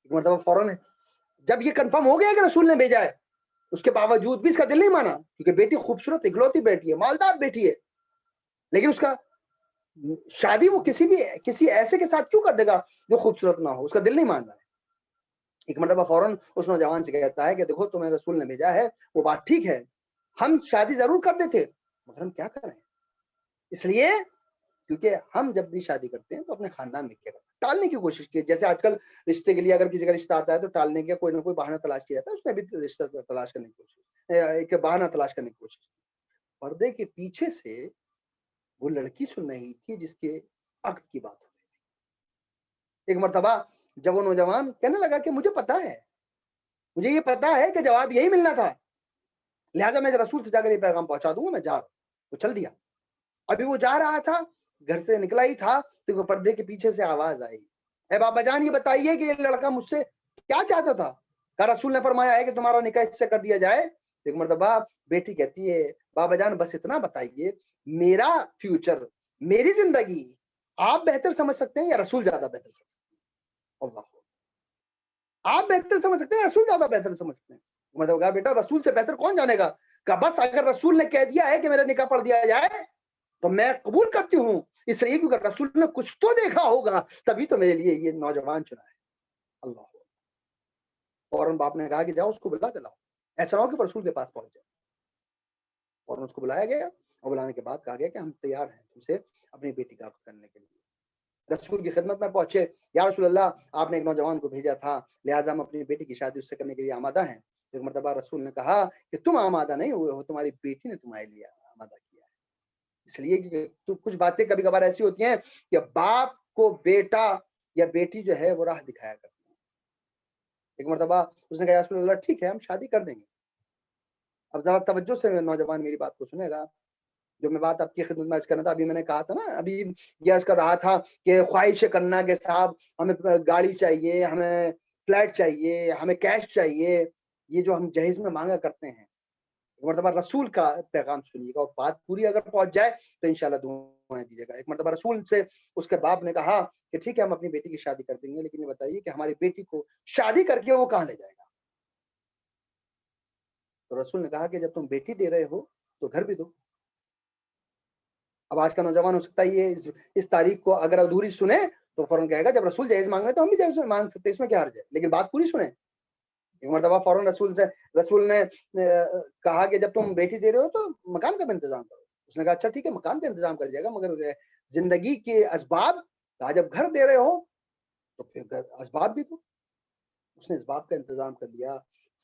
ایک مرتبہ فوراً جب یہ کنفرم ہو گیا کہ رسول نے بھیجا ہے, اس کے باوجود بھی اس کا دل نہیں مانا, کیونکہ بیٹی خوبصورت اکلوتی بیٹی ہے, مالدار بیٹی ہے, لیکن اس کا شادی وہ کسی ایسے کے ساتھ کیوں کر دے گا جو خوبصورت نہ ہو, اس کا دل نہیں مان رہا ہے. ایک مرتبہ فوراً اس نوجوان سے کہتا ہے کہ دیکھو تمہیں رسول نے بھیجا ہے, وہ بات ٹھیک ہے, ہم شادی ضرور کر دیتے مگر ہم کیا کریں, اس لیے کیونکہ ہم جب بھی شادی کرتے ہیں تو اپنے خاندان میں کیا کرتے ہیں, ٹالنے کی کوشش کی. جیسے آج کل رشتے کے لیے اگر کسی کا رشتہ آتا ہے تو ٹالنے کا کوئی نہ کوئی بہانہ تلاش کیا جاتا ہے, اس نے بھی رشتہ تلاش کرنے کی کوشش, ایک بہانہ تلاش کرنے کی کوشش. پردے کے پیچھے سے وہ لڑکی سن رہی تھی جس کے عقد کی بات ہو رہی تھی. ایک مرتبہ جب وہ نوجوان کہنے لگا کہ مجھے پتا ہے, مجھے یہ پتا ہے کہ جواب یہی ملنا تھا, لہٰذا میں رسول سے جا کر یہ پیغام پہنچا دوں گا, میں جا رہا ہوں. وہ چل دیا. ابھی وہ جا رہا تھا, گھر سے نکلا ہی تھا تو پردے کے پیچھے سے آواز آئی, اے بابا جان یہ بتائیے کہ یہ لڑکا مجھ سے کیا چاہتا تھا؟ کہا رسول نے فرمایا ہے کہ تمہارا نکاح اس سے کر دیا جائے. ایک مرتبہ بیٹی کہتی ہے بابا جان بس اتنا بتائیے, میرا فیوچر, میری زندگی آپ بہتر سمجھ سکتے ہیں یا رسول زیادہ بہتر سمجھ سکتے ہیں؟ اللہ, آپ بہتر سمجھ سکتے ہیں رسول زیادہ بہتر سمجھ سکتے ہیں. مطلب کہا بیٹا رسول سے بہتر کون جانے گا. کہا بس اگر رسول نے کہہ دیا ہے کہ میرا نکاح پڑھ دیا جائے تو میں قبول کرتی ہوں, اس لیے کیونکہ رسول نے کچھ تو دیکھا ہوگا تبھی تو میرے لیے یہ نوجوان چنا ہے. اللہ. فوراً باپ نے کہا کہ جاؤ اس کو بلا کے لاؤ, ایسا نہ ہو کہ رسول کے پاس پہنچ جائے. اور اس کو بلایا گیا اور بلانے کے بعد کہا گیا کہ ہم تیار ہیں تم سے اپنی بیٹی کا عقد کرنے کے لیے. رسول کی خدمت میں پہنچے, یا رسول اللہ آپ نے ایک نوجوان کو بھیجا تھا لہٰذا ہم اپنی بیٹی کی شادی اس سے کرنے کے لیے آمادہ ہیں. ایک مرتبہ رسول نے کہا کہ تم آمادہ نہیں ہوئے ہو, تمہاری بیٹی نے تمہارے لیے آمادہ کیا ہے. اس لیے کہ کچھ باتیں کبھی کبھار ایسی ہوتی ہیں کہ باپ کو بیٹا یا بیٹی جو ہے وہ راہ دکھایا کرتی ہے. ایک مرتبہ اس نے کہا یا رسول اللہ ٹھیک ہے ہم شادی کر دیں گے. اب ذرا توجہ سے نوجوان میری بات کو سنے گا. جو میں بات آپ کی خدمت میں عرض کرنا تھا، ابھی میں نے کہا تھا نا، ابھی یہ عرض کر رہا تھا کہ خواہش کرنا کہ صاحب ہمیں گاڑی چاہیے، ہمیں فلیٹ چاہیے، ہمیں کیش چاہیے، یہ جو ہم جہیز میں مانگا کرتے ہیں. ایک مرتبہ رسول کا پیغام سنیے گا اور بات پوری اگر پہنچ جائے تو انشاءاللہ دعائیں دیجیے گا. ایک مرتبہ رسول سے اس کے باپ نے کہا کہ ٹھیک ہے ہم اپنی بیٹی کی شادی کر دیں گے، لیکن یہ بتائیے کہ ہماری بیٹی کو شادی کر کے وہ کہاں لے جائے گا؟ تو رسول نے کہا کہ جب تم بیٹی دے رہے ہو تو گھر بھی دو. اب آج کا نوجوان ہو سکتا ہے یہ اس تاریخ کو اگر ادھوری سنے تو فوراً کہے گا جب رسول جہیز مانگ رہے تو ہم بھی جہیز مانگ سکتے، اس میں کیا حرج ہے؟ لیکن بات پوری سنیں. ایک مرتبہ فوراً رسول نے کہا کہ جب تم بیٹی دے رہے ہو تو مکان کا بھی انتظام کرو. اس نے کہا اچھا ٹھیک ہے مکان کا انتظام کر جائے گا، مگر زندگی کے اسباب، کہا جب گھر دے رہے ہو تو پھر اسباب بھی دو. اس نے اسباب کا انتظام کر لیا،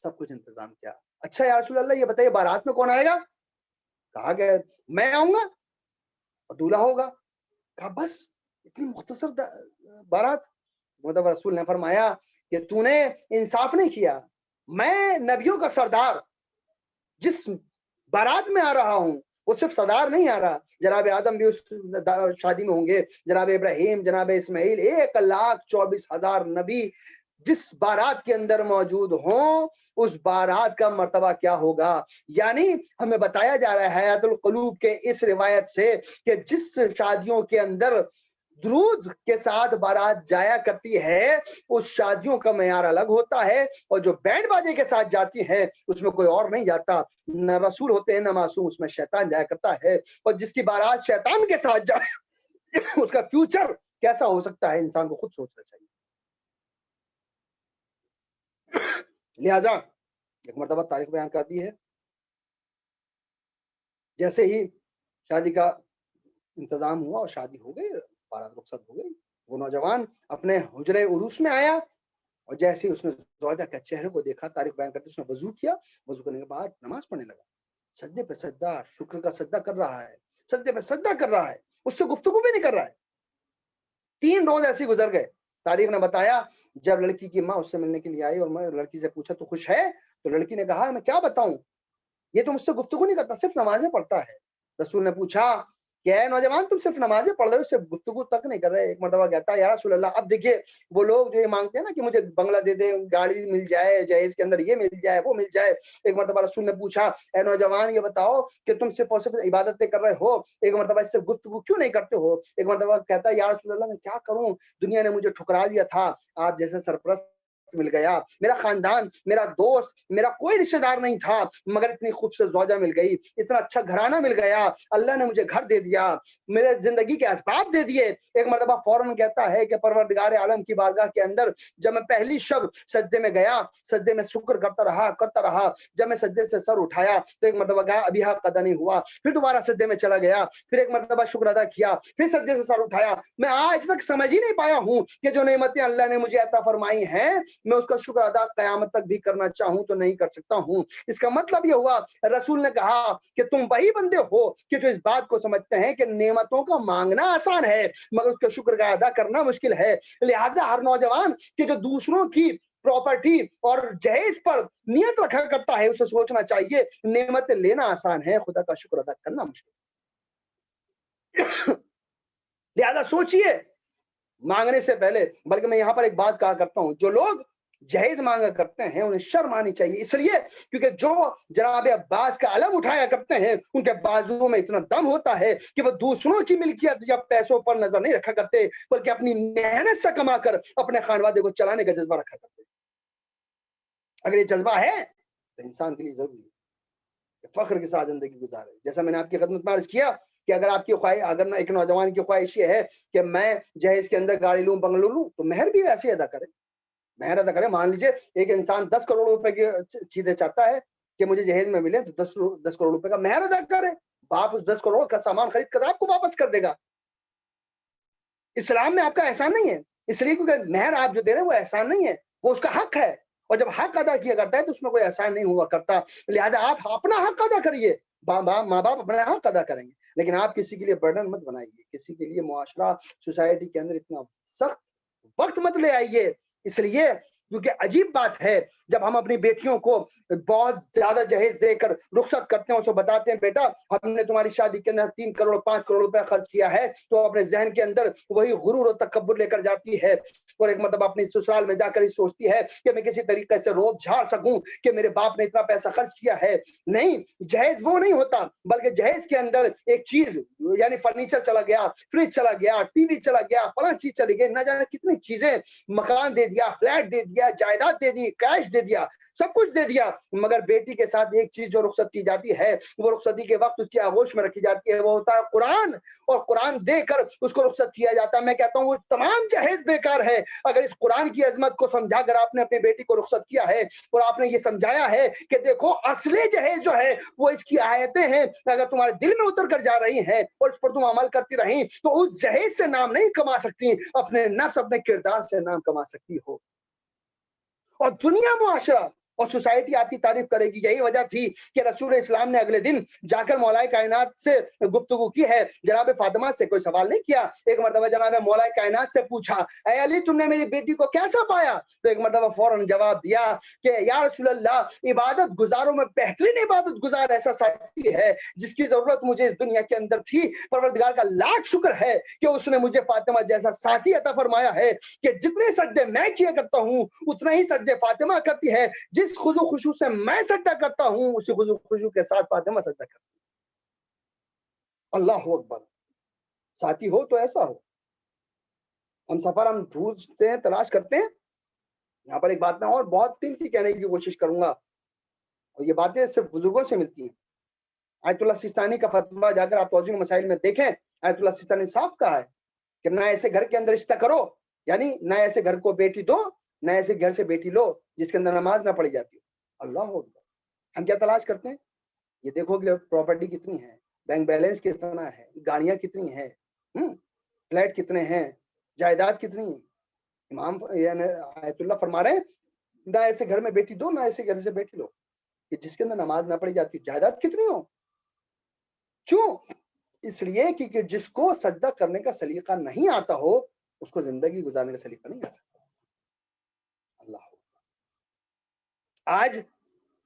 سب کچھ انتظام کیا. اچھا یا رسول اللہ یہ بتائیے بارات میں کون آئے گا؟ کہا کہ میں آؤں گا اور دولہا ہوگا. کہا بس اتنی مختصر بارات؟ مطلب رسول نے فرمایا کہ تو نے انصاف نہیں کیا. میں نبیوں کا سردار جس بارات میں آ رہا ہوں وہ صرف سردار نہیں آ رہا، جناب آدم بھی اس شادی میں ہوں گے، جناب ابراہیم، جناب اسماعیل، 1,24,000 نبی جس بارات کے اندر موجود ہوں اس بارات کا مرتبہ کیا ہوگا. یعنی ہمیں بتایا جا رہا ہے حیات القلوب کے اس روایت سے کہ جس شادیوں کے اندر درود کے ساتھ بارات جایا کرتی ہے اس شادیوں کا معیار الگ ہوتا ہے، اور جو بینڈ باجے کے ساتھ جاتی ہیں اس میں کوئی اور نہیں جاتا، نہ رسول ہوتے ہیں نہ معصوم، اس میں شیطان جایا کرتا ہے. اور جس کی بارات شیطان کے ساتھ جائے اس کا فیوچر کیسا ہو سکتا ہے انسان کو خود سوچنا چاہیے. لہذا ایک مرتبہ تاریخ بیان کر دی ہے، جیسے ہی شادی کا انتظام ہوا اور شادی ہو گئی، بارات رخصت ہو گئی، وہ نوجوان اپنے حجرے عروس میں آیا اور جیسے اس نے زوجہ کے چہرے کو دیکھا، تاریخ بیان کرتے اس نے وضو کیا، وضو کرنے کے بعد نماز پڑھنے لگا، سجدے پہ سجدہ، شکر کا سجدہ کر رہا ہے، سجدے پہ سجدہ کر رہا ہے، اس سے گفتگو بھی نہیں کر رہا ہے. 3 روز ایسے گزر گئے. تاریخ نے بتایا جب لڑکی کی ماں اس سے ملنے کے لیے آئی اور میں لڑکی سے پوچھا تو خوش ہے؟ تو لڑکی نے کہا میں کیا بتاؤں، یہ تو مجھ سے گفتگو نہیں کرتا، صرف نمازیں پڑھتا ہے. رسول نے پوچھا کیا ہے نوجوان تم صرف نمازیں پڑھ رہے ہو، اس سے گفتگو تک نہیں کر رہے؟ ایک مرتبہ کہتا ہے یا رسول اللہ اب دیکھیے وہ لوگ جو یہ مانگتے ہیں نا کہ مجھے بنگلہ دے دیں، گاڑی مل جائے، جہیز کے اندر یہ مل جائے وہ مل جائے. ایک مرتبہ رسول نے پوچھا اے نوجوان یہ بتاؤ کہ تم صرف اور صرف عبادتیں کر رہے ہو، ایک مرتبہ اس سے گفتگو کیوں نہیں کرتے ہو؟ ایک مرتبہ کہتا ہے یا رسول اللہ میں کیا کروں، دنیا نے مجھے ٹھکرا دیا تھا، آپ جیسے سرپرست مل گیا، میرا خاندان، میرا دوست، میرا کوئی رشتہ دار نہیں تھا، مگر اتنی خوبصورت زوجہ مل گئی، اتنا اچھا گھرانہ مل گیا، اللہ نے مجھے گھر دے دیا، میرے زندگی کے اسباب دے دیے. ایک مرتبہ فوراً کہتا ہے کہ پروردگار عالم کی بارگاہ کے اندر جب میں پہلی شب سجدے میں گیا، سجدے میں شکر کرتا رہا، جب میں سجدے سے سر اٹھایا تو ایک مرتبہ کہا ابھی حق ادا نہیں ہوا، پھر دوبارہ سجدے میں چلا گیا، پھر ایک مرتبہ شکر ادا کیا، پھر سجدے سے سر اٹھایا. میں آج تک سمجھ ہی نہیں پایا ہوں کہ جو نعمتیں اللہ نے مجھے عطا فرمائی ہیں میں اس کا شکر ادا قیامت تک بھی کرنا چاہوں تو نہیں کر سکتا ہوں. اس کا مطلب یہ ہوا رسول نے کہا کہ تم وہی بندے ہو کہ جو اس بات کو سمجھتے ہیں کہ نعمتوں کا مانگنا آسان ہے مگر اس کا شکر کا ادا کرنا مشکل ہے. لہٰذا ہر نوجوان کہ جو دوسروں کی پراپرٹی اور جہیز پر نیت رکھا کرتا ہے اسے سوچنا چاہیے نعمتیں لینا آسان ہے، خدا کا شکر ادا کرنا مشکل. لہذا سوچئے مانگنے سے پہلے. بلکہ میں یہاں پر ایک بات کہا کرتا ہوں، جو لوگ جہیز مانگا کرتے ہیں انہیں شرم آنی چاہیے، اس لیے کیونکہ جو جناب عباس کا علم اٹھایا کرتے ہیں ان کے بازو میں اتنا دم ہوتا ہے کہ وہ دوسروں کی ملکیت یا پیسوں پر نظر نہیں رکھا کرتے بلکہ اپنی محنت سے کما کر اپنے خانوادے کو چلانے کا جذبہ رکھا کرتے. اگر یہ جذبہ ہے تو انسان کے لیے ضروری ہے کہ فخر کے ساتھ زندگی گزارے. جیسا میں نے آپ کی خدمت میں عرض کیا کہ اگر آپ کی خواہش، اگر ایک نوجوان کی خواہش یہ ہے کہ میں جہیز کے اندر گاڑی لوں، بنگلو لوں، تو مہر بھی ویسے ادا کرے، مہر ادا کرے. مان لیجیے ایک انسان 10 کروڑ روپے کی چیزیں چاہتا ہے کہ مجھے جہیز میں ملے تو 10 کروڑ روپے کا مہر ادا کرے، باپ اس 10 کروڑ کا سامان خرید کر آپ کو واپس کر دے گا. اسلام میں آپ کا احسان نہیں ہے، اس لیے کیونکہ مہر آپ جو دے رہے ہیں وہ احسان نہیں ہے، وہ اس کا حق ہے، اور جب حق ادا کیا کرتا ہے تو اس میں کوئی احسان نہیں ہوا کرتا. لہذا آپ اپنا حق ادا کریے، ماں باپ اپنا حق ادا کریں گے، لیکن آپ کسی کے لیے برڈن مت بنائیے، کسی کے لیے معاشرہ سوسائٹی کے اندر اتنا سخت وقت مت لے آئیے. اس لیے کیونکہ عجیب بات ہے جب ہم اپنی بیٹیوں کو بہت زیادہ جہیز دے کر رخصت کرتے ہیں، اسے بتاتے ہیں بیٹا ہم نے تمہاری شادی کے اندر 3 کروڑ 5 کروڑ روپے خرچ کیا ہے، تو اپنے ذہن کے اندر وہی غرور و تکبر لے کر جاتی ہے، اور ایک مرتبہ اپنی سسرال میں جا کر سوچتی ہے کہ میں کسی طریقے سے روب جھاڑ سکوں کہ میرے باپ نے اتنا پیسہ خرچ کیا ہے۔ نہیں، جہیز وہ نہیں ہوتا، بلکہ جہیز کے اندر ایک چیز یعنی فرنیچر چلا گیا، فریج چلا گیا، ٹی وی چلا گیا، فلاں چیز چلی گئی، نہ جانے کتنی چیزیں، مکان دے دیا، فلیٹ دے دیا، جائیداد دے دی، کیش دے دیا، سب کچھ دے دیا، مگر بیٹی کے ساتھ ایک چیز جو رخصت کی جاتی ہے، وہ رخصتی کے وقت اس کی آغوش میں رکھی جاتی ہے، وہ ہوتا ہے قرآن، اور قرآن دے کر اس کو رخصت کیا جاتا ہے۔ میں کہتا ہوں وہ تمام جہیز بیکار ہے اگر اس قرآن کی عظمت کو سمجھا کر آپ نے اپنی بیٹی کو رخصت کیا ہے اور آپ نے یہ سمجھایا ہے کہ دیکھو اصلی جہیز جو ہے وہ اس کی آیتیں ہیں، اگر تمہارے دل میں اتر کر جا رہی ہیں اور اس پر تم عمل کرتی رہیں تو اس جہیز سے نام نہیں کما سکتی، اپنے نفس اپنے کردار سے نام کما سکتی ہو، اور دنیا معاشرہ اور سوسائٹی آپ کی تعریف کرے گی۔ یہی وجہ تھی کہ رسول اسلام نے اگلے دن جا کر مولا کائنات سے گفتگو کی ہے، جناب فاطمہ سے کوئی سوال نہیں کیا۔ ایک مرتبہ جناب مولا کائنات سے پوچھا اے علی تم نے میری بیٹی کو کیسا پایا؟ تو ایک مرتبہ فوراً جواب دیا کہ یا رسول اللہ عبادت گزاروں میں بہترین عبادت گزار ایسا ساتھی ہے جس کی ضرورت مجھے اس دنیا کے اندر تھی، پروردگار کا لاکھ شکر ہے کہ اس نے مجھے فاطمہ جیسا ساتھی عطا فرمایا ہے کہ جتنے سجدے میں کیا کرتا ہوں اتنا ہی سجدے فاطمہ کرتی ہے، جس خضوع خشوع سے میں سجدہ کرتا ہوں اسی خضوع خشوع کے ساتھ فاطمہ سجدہ کرتی ہے۔ اللہ اکبر، ساتھی ہو تو ایسا ہو۔ ہم سفر ہم ڈھونڈتے ہیں، تلاش کرتے ہیں۔ یہاں پر ایک بات میں اور بہت قیمتی کہنے کی کوشش کروں گا، اور یہ باتیں صرف بزرگوں سے ملتی ہیں۔ آیت اللہ سیستانی کا فتویٰ جا کر آپ توضیح مسائل میں دیکھیں، آیت اللہ سیستانی صاف کہا ہے کہ نہ ایسے گھر کے اندر رشتہ کرو، یعنی نہ ایسے گھر کو بیٹی دو، نہ ایسے گھر سے بیٹی لو جس کے اندر نماز نہ پڑھی جاتی ہو۔ اللہ اکبر، ہم کیا تلاش کرتے ہیں؟ یہ دیکھو کہ پراپرٹی کتنی ہے، بینک بیلنس کتنا ہے، گاڑیاں کتنی ہیں، فلیٹ کتنے ہیں، جائیداد کتنی ہے۔ امام یعنی آیت اللہ فرما رہے ہیں نہ ایسے گھر میں بیٹی دو، نہ ایسے گھر سے بیٹی لو کہ جس کے اندر نماز نہ پڑھی جاتی۔ جائیداد کتنی ہو؟ کیوں؟ اس لیے کہ جس کو سجدہ کرنے کا سلیقہ نہیں آتا ہو اس کو زندگی گزارنے کا سلیقہ نہیں آ سکتا۔ اللہ، آج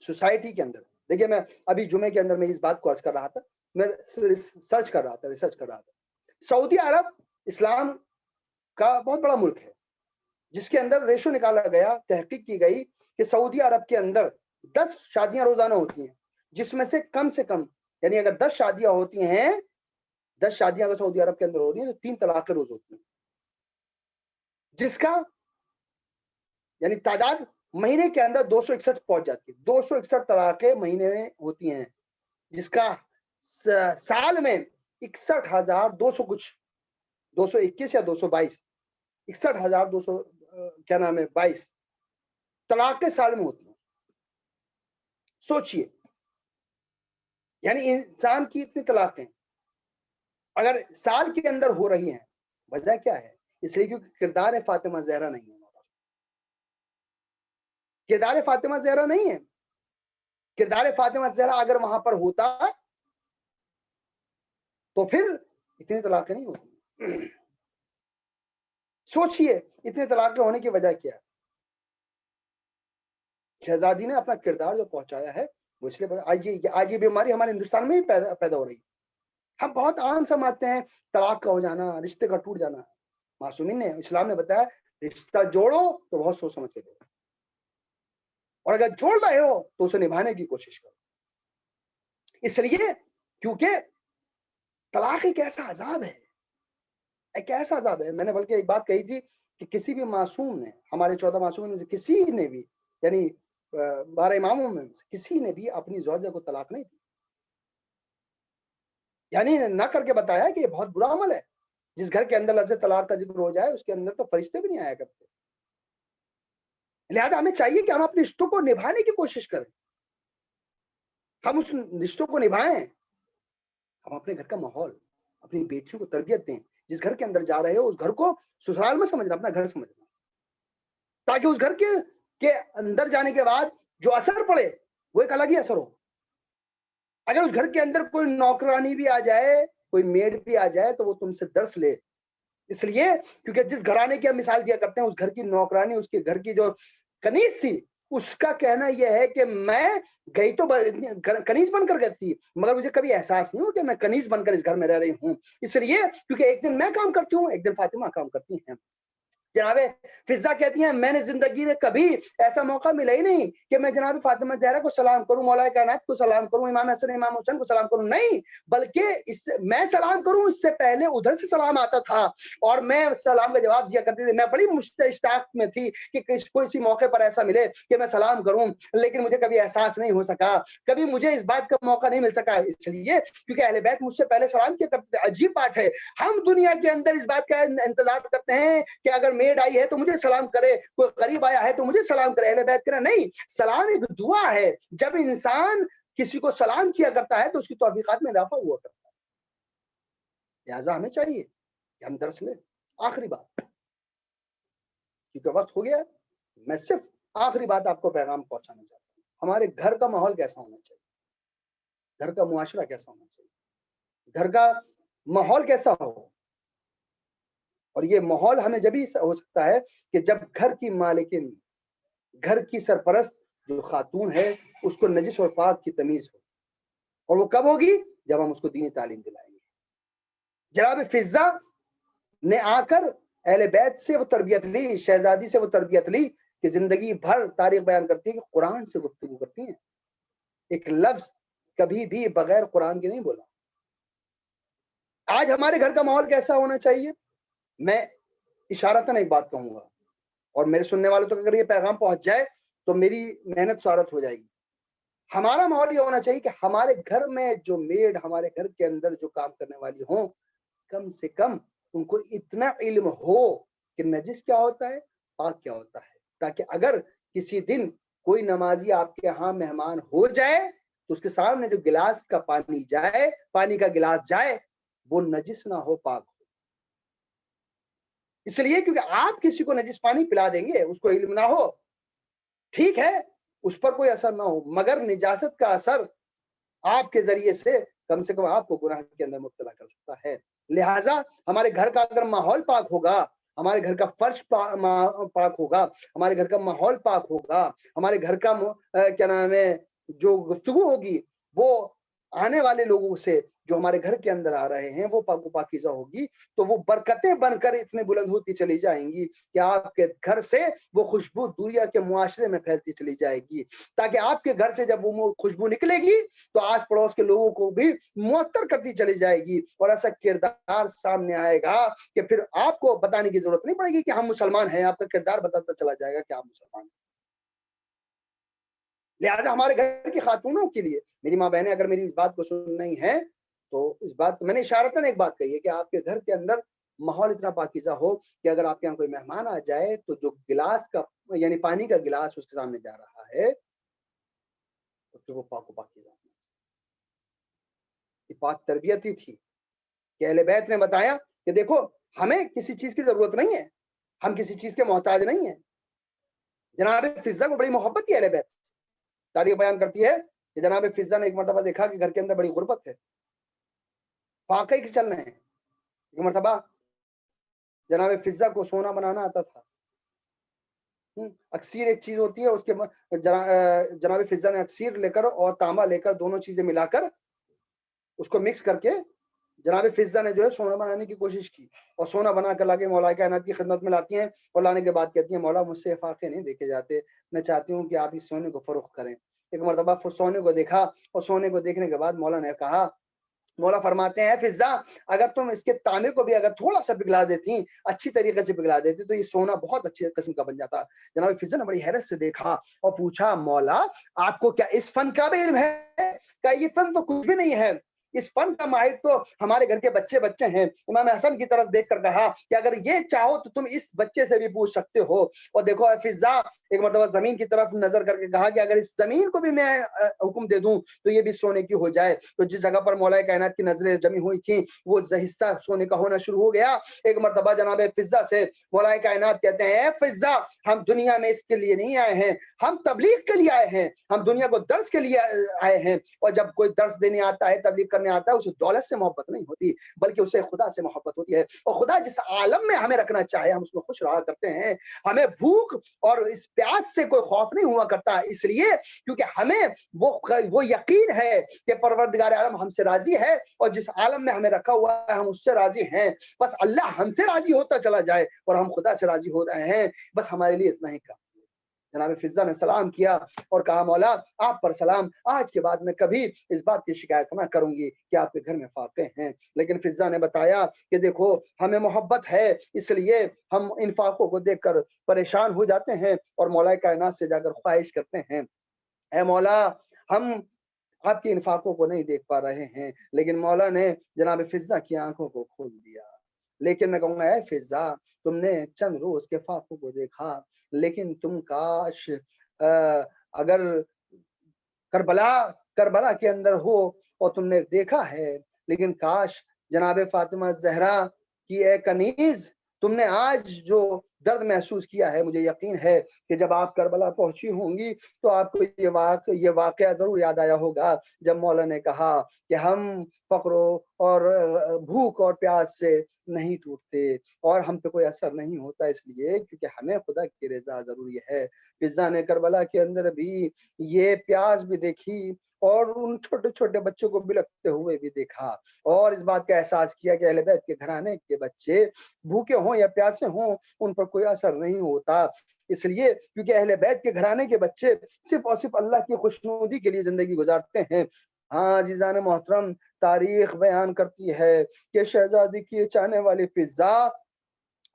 سوسائٹی کے اندر دیکھیے، میں ابھی جمعے کے اندر میں اس بات کو عرض کر رہا تھا، میں ریسرچ کر رہا تھا۔ سعودی عرب اسلام کا بہت بڑا ملک ہے جس کے اندر ریشو نکالا گیا، تحقیق کی گئی کہ سعودی عرب کے اندر 10 شادیاں روزانہ ہوتی ہیں، جس میں سے کم یعنی اگر 10 شادیاں ہوتی ہیں، 10 شادیاں اگر سعودی عرب کے اندر ہو رہی ہیں تو 3 طلاقیں روز ہوتی ہیں، جس کا یعنی تعداد مہینے کے اندر 261 پہنچ جاتی ہے۔ 261 طلاقیں مہینے میں ہوتی ہیں، جس کا سال میں 61,200 کچھ 221 یا 222 61,200 کیا نام ہے 22 طلاقیں سال میں ہوتی ہیں۔ سوچئے، یعنی انسان کی اتنی طلاقیں اگر سال کے اندر ہو رہی ہیں، وجہ کیا ہے؟ اس لیے کیونکہ کردار فاطمہ زہرا نہیں ہے۔ کردار فاطمہ زہرا نہیں ہے۔ کردار فاطمہ زہرا اگر وہاں پر ہوتا تو پھر اتنی طلاقیں نہیں ہوتی۔ سوچئے اتنے طلاقیں ہونے کی وجہ کیا ہے؟ شہزادی نے اپنا کردار جو پہنچایا ہے وہ اس لیے آج یہ بیماری ہمارے ہندوستان میں ہی پیدا ہو رہی ہے۔ ہم بہت عام سمجھتے ہیں طلاق کا ہو جانا، رشتے کا ٹوٹ جانا۔ معصومین نے، اسلام نے بتایا رشتہ جوڑو تو بہت سوچ سمجھ کے جوڑو، اور اگر جوڑ رہے ہو تو اسے نبھانے کی کوشش کرو۔ اس لیے کیونکہ طلاق ایک ایسا عذاب ہے، ایک ایسا عذاب ہے۔ میں نے بلکہ ایک بات کہی تھی کہ کسی بھی معصوم نے، ہمارے 14 معصوموں میں سے کسی نے بھی، یعنی 12 اماموں میں سے کسی نے بھی اپنی زوجہ کو طلاق نہیں دی، یعنی نہ کر کے بتایا کہ یہ بہت برا عمل ہے۔ جس گھر کے اندر لفظ طلاق کا ذکر ہو جائے اس کے اندر تو فرشتے بھی نہیں آیا کرتے۔ لہذا ہمیں چاہیے کہ ہم اپنے رشتوں کو نبھانے کی کوشش کریں، ہم اس رشتوں کو نبھائیں، ہم اپنے گھر کا ماحول، اپنی بیٹیوں کو تربیت دیں۔ جس گھر کے اندر جا رہے ہو اس گھر کو سسرال میں سمجھنا، اپنا گھر سمجھنا، تاکہ اس گھر کے اندر جانے کے بعد جو اثر پڑے وہ ایک الگ ہی اثر ہو۔ اگر اس گھر کے اندر کوئی نوکرانی بھی آ جائے، کوئی میڈ بھی آ جائے تو وہ تم سے درس لے، اس لیے کیونکہ جس گھرانے کی ہم مثال دیا کرتے ہیں اس گھر کی نوکرانی، اس کے گھر کی جو کنیز تھی، اس کا کہنا یہ ہے کہ میں گئی تو کنیز بن کر گئی تھی، مگر مجھے کبھی احساس نہیں ہو کہ میں کنیز بن کر اس گھر میں رہ رہی ہوں، اس لیے کیونکہ ایک دن میں کام کرتی ہوں، ایک دن فاطمہ کام کرتی ہیں۔ جناب فضا کہتی ہیں میں نے زندگی میں کبھی ایسا موقع ملا ہی نہیں کہ میں جناب فاطمہ زہرا کو سلام کروں، مولا کائنات کو سلام کروں، امام حسن امام حسین کو سلام کروں، نہیں، بلکہ اس سے میں سلام کروں اس سے پہلے ادھر سے سلام آتا تھا اور میں سلام کا جواب دیا کرتی تھی۔ میں بڑی اشتیاق میں تھی کہ کوئی موقع پر ایسا ملے کہ میں سلام کروں، لیکن مجھے کبھی احساس نہیں ہو سکا، کبھی مجھے اس بات کا موقع نہیں مل سکا، اس لیے کیونکہ اہل بیت مجھ سے پہلے سلام کیا کرتے تھے۔ عجیب بات ہے، ہم دنیا کے اندر اس بات کا انتظار کرتے ہیں کہ اگر میڈ آئی ہے تو مجھے سلام کرے، کوئی غریب آیا ہے تو مجھے سلام کرے۔ اہل بیت کہنا نہیں، سلام ایک دعا ہے، جب انسان کسی کو سلام کیا کرتا ہے تو اس کی توفیقات میں اضافہ ہوا کرتا ہے۔ لہٰذا ہمیں چاہیے کہ ہم درس لیں۔ آخری بات، کیونکہ وقت ہو گیا، میں صرف آخری بات آپ کو پیغام پہنچانا چاہتا ہوں۔ ہمارے گھر کا ماحول کیسا ہونا چاہیے، گھر کا معاشرہ کیسا ہونا چاہیے، گھر کا ماحول کیسا ہو، اور یہ ماحول ہمیں جبھی ہو سکتا ہے کہ جب گھر کی مالکن، گھر کی سرپرست جو خاتون ہے اس کو نجس اور پاک کی تمیز ہو، اور وہ کب ہوگی؟ جب ہم اس کو دینی تعلیم دلائیں گے۔ جناب فضا نے آ کر اہل بیت سے وہ تربیت لی، شہزادی سے وہ تربیت لی کہ زندگی بھر تاریخ بیان کرتی ہے کہ قرآن سے گفتگو کرتی ہیں، ایک لفظ کبھی بھی بغیر قرآن کے نہیں بولا۔ آج ہمارے گھر کا ماحول کیسا ہونا چاہیے؟ میں اشارتاً ایک بات کہوں گا، اور میرے سننے والوں تک اگر یہ پیغام پہنچ جائے تو میری محنت سوارت ہو جائے گی۔ ہمارا ماحول یہ ہونا چاہیے کہ ہمارے گھر میں جو میڈ، ہمارے گھر کے اندر جو کام کرنے والی ہوں، کم سے کم ان کو اتنا علم ہو کہ نجس کیا ہوتا ہے، پاک کیا ہوتا ہے، تاکہ اگر کسی دن کوئی نمازی آپ کے ہاں مہمان ہو جائے تو اس کے سامنے جو گلاس کا پانی جائے، پانی کا گلاس جائے، وہ نجس نہ ہو، پاک ہو۔ اس لیے کیونکہ آپ کسی کو نجس پانی پلا دیں گے، اس کو علم نہ ہو، ٹھیک ہے، اس پر کوئی اثر نہ ہو، مگر نجاست کا اثر آپ کے ذریعے سے کم آپ کو گناہ کے اندر مبتلا کر سکتا ہے۔ لہٰذا ہمارے گھر کا اگر ماحول پاک ہوگا، ہمارے گھر کا فرش پاک ہوگا، ہمارے گھر کا ماحول پاک ہوگا، ہمارے گھر کا کیا نام ہے جو گفتگو ہوگی وہ آنے والے لوگوں سے جو ہمارے گھر کے اندر آ رہے ہیں وہ پاک و پاکیزہ ہوگی، تو وہ برکتیں بن کر اتنے بلند ہوتی چلی جائیں گی کہ آپ کے گھر سے وہ خوشبو دنیا کے معاشرے میں پھیلتی چلی جائے گی، تاکہ آپ کے گھر سے جب وہ خوشبو نکلے گی تو آس پڑوس کے لوگوں کو بھی معطر کرتی چلی جائے گی، اور ایسا کردار سامنے آئے گا کہ پھر آپ کو بتانے کی ضرورت نہیں پڑے گی کہ ہم مسلمان ہیں، آپ کا کردار بتاتا چلا جائے گا کہ آپ مسلمان ہیں۔ لہٰذا ہمارے گھر کی خاتونوں کے لیے، میری ماں بہنیں اگر میری اس بات کو سننی ہے تو اس بات میں نے اشارتاً ایک بات کہی ہے کہ آپ کے گھر کے اندر ماحول اتنا پاکیزہ ہو کہ اگر آپ کے یہاں کوئی مہمان آ جائے تو جو گلاس کا یعنی پانی کا گلاس اس کے سامنے جا رہا ہے تو وہ پاک و پاکیزہ ہونا چاہیے۔ یہ پاک تربیت ہی تھی کہ اہل بیت نے بتایا کہ دیکھو ہمیں کسی چیز کی ضرورت نہیں ہے، ہم کسی چیز کے محتاج نہیں ہیں۔ جناب فضا کو بڑی محبت کی اہل بیت سے، تاریخ بیان کرتی ہے کہ جناب فضا نے ایک مرتبہ دیکھا کہ گھر کے اندر بڑی غربت ہے، واقعی کے چل رہے ہیں۔ ایک مرتبہ جناب فضا کو سونا بنانا آتا تھا، اکسیر ایک چیز ہوتی ہے، اس کے جناب فضا نے اکسیر لے کر اور تانبا لے کر دونوں چیزیں ملا کر اس کو مکس کر کے جناب فضا نے جو ہے سونا بنانے کی کوشش کی، اور سونا بنا کر لا کے مولا کائنات کی خدمت میں لاتی ہیں، اور لانے کے بعد کہتی ہیں مولا مجھ سے فاقے نہیں دیکھے جاتے، میں چاہتی ہوں کہ آپ اس سونے کو فروخت کریں۔ ایک مرتبہ سونے کو دیکھا، اور سونے کو دیکھنے کے بعد مولا نے کہا، مولا فرماتے ہیں فضا اگر تم اس کے تانبے کو بھی اگر تھوڑا سا پگھلا دیتی، اچھی طریقے سے پگھلا دیتی تو یہ سونا بہت اچھی قسم کا بن جاتا۔ جناب فضا نے بڑی حیرت سے دیکھا اور پوچھا مولا آپ کو کیا اس فن کا بھی علم ہے؟ کہ یہ فن تو کچھ بھی نہیں ہے، اس فن کا ماہر تو ہمارے گھر کے بچے ہیں۔ امام حسن کی طرف دیکھ کر کہا کہ اگر یہ چاہو تو تم اس بچے سے بھی پوچھ سکتے ہو۔ اور دیکھو فضا ایک مرتبہ زمین کی طرف نظر کر کے کہا کہ اگر اس زمین کو بھی میں حکم دے دوں تو یہ بھی سونے کی ہو جائے۔ تو جس جگہ پر مولا کائنات کی نظریں جمی ہوئی تھیں وہ حصہ سونے کا ہونا شروع ہو گیا۔ ایک مرتبہ جناب فضا سے مولا کائنات کہتے ہیں اے فضا ہم دنیا میں اس کے لیے نہیں آئے ہیں، ہم تبلیغ کے لیے آئے ہیں، ہم دنیا کو درس کے لیے آئے ہیں، اور جب کوئی درس دینے آتا ہے، تبلیغ کرنے آتا ہے اسے دولت سے محبت نہیں ہوتی بلکہ اسے خدا سے محبت ہوتی ہے. اور خدا جس عالم میں ہمیں رکھنا چاہے ہم اس میں خوش رہا کرتے ہیں. ہمیں بھوک اور اس پیاس سے کوئی خوف نہیں ہوا کرتا, اس لیے کیونکہ ہمیں وہ یقین ہے کہ پروردگار عالم ہم سے راضی ہے, اور جس عالم میں ہمیں رکھا ہوا ہے ہم اس سے راضی ہیں. بس اللہ ہم سے راضی ہوتا چلا جائے اور ہم خدا سے راضی ہو رہے ہیں, بس ہمارے لیے اتنا ہی کافی. جناب فضا نے سلام کیا اور کہا مولا آپ پر سلام, آج کے بعد میں کبھی اس بات کی شکایت نہ کروں گی کہ آپ کے گھر میں فاقے ہیں. لیکن فضا نے بتایا کہ دیکھو ہمیں محبت ہے اس لیے ہم ان فاقوں کو دیکھ کر پریشان ہو جاتے ہیں اور مولا کائنات سے جا کر خواہش کرتے ہیں اے مولا ہم آپ کی انفاقوں کو نہیں دیکھ پا رہے ہیں. لیکن مولا نے جناب فضا کی آنکھوں کو کھول دیا. لیکن میں کہوں گا اے فضا تم نے چند روز کے فاقوں کو دیکھا, لیکن تم کاش اگر کربلا کے اندر ہو اور تم نے دیکھا ہے, لیکن کاش جناب فاطمہ زہرا کی اے کنیز تم نے آج جو درد محسوس کیا ہے, مجھے یقین ہے کہ جب آپ کربلا پہنچی ہوں گی تو آپ کو یہ واقعہ ضرور یاد آیا ہوگا جب مولا نے کہا کہ ہم فقر اور بھوک اور پیاس سے نہیں ٹوٹتے اور ہم پہ کوئی اثر نہیں ہوتا اس لیے کیونکہ ہمیں خدا کی رضا ضروری ہے. فضا نے کربلا کے اندر بھی یہ پیاس بھی دیکھی اور ان چھوٹے چھوٹے بچوں کو بلکتے ہوئے بھی دیکھا اور اس بات کا احساس کیا کہ اہل بیت کے گھرانے کے بچے بھوکے ہوں یا پیاسے ہوں ان پر کوئی اثر نہیں ہوتا, اس لیے کیونکہ اہل بیت کے گھرانے کے بچے صرف اور صرف اللہ کی خوشنودی کے لیے زندگی گزارتے ہیں. ہاں عزیزان محترم, تاریخ بیان کرتی ہے کہ شہزادی کی چاہنے والی فضا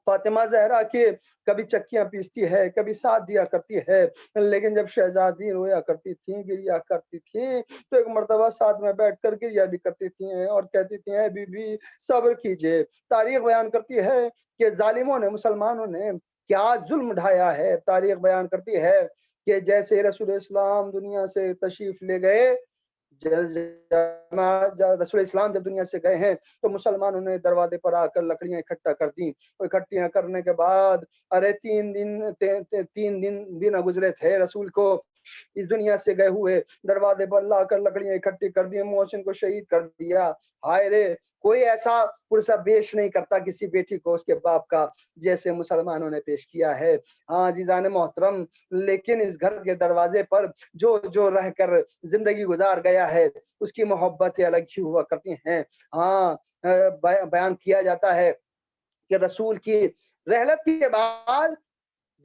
فاطمہ زہرا کے کبھی چکیاں پیستی ہے کبھی ساتھ دیا کرتی ہے, لیکن جب شہزادی رویا کرتی تھیں گریا کرتی تھیں تو ایک مرتبہ ساتھ میں بیٹھ کر گریا بھی کرتی تھیں اور کہتی تھیں اے بی بی صبر کیجئے. تاریخ بیان کرتی ہے کہ ظالموں نے مسلمانوں نے کیا ظلم ڈھایا ہے. تاریخ بیان کرتی ہے کہ جیسے رسول اسلام دنیا سے تشریف لے گئے, رسول اسلام جب دنیا سے گئے ہیں تو مسلمانوں نے دروازے پر آ کر لکڑیاں اکٹھا کر دیں. اکٹھیاں کرنے کے بعد ارے 3 دن گزرے تھے رسول کو اس دنیا سے گئے ہوئے, دروازے پر لا کر لکڑیاں اکٹھی کر دی, محسن کو شہید کر دیا. ہائے رے, کوئی ایسا پرسہ پیش نہیں کرتا کسی بیٹی کو اس کے باپ کا جیسے مسلمانوں نے پیش کیا ہے. ہاں عزیزان محترم, لیکن اس گھر کے دروازے پر جو رہ کر زندگی گزار گیا ہے اس کی محبتیں الگ ہی ہوا کرتی ہیں. ہاں بیان کیا جاتا ہے کہ رسول کی رحلت کے بعد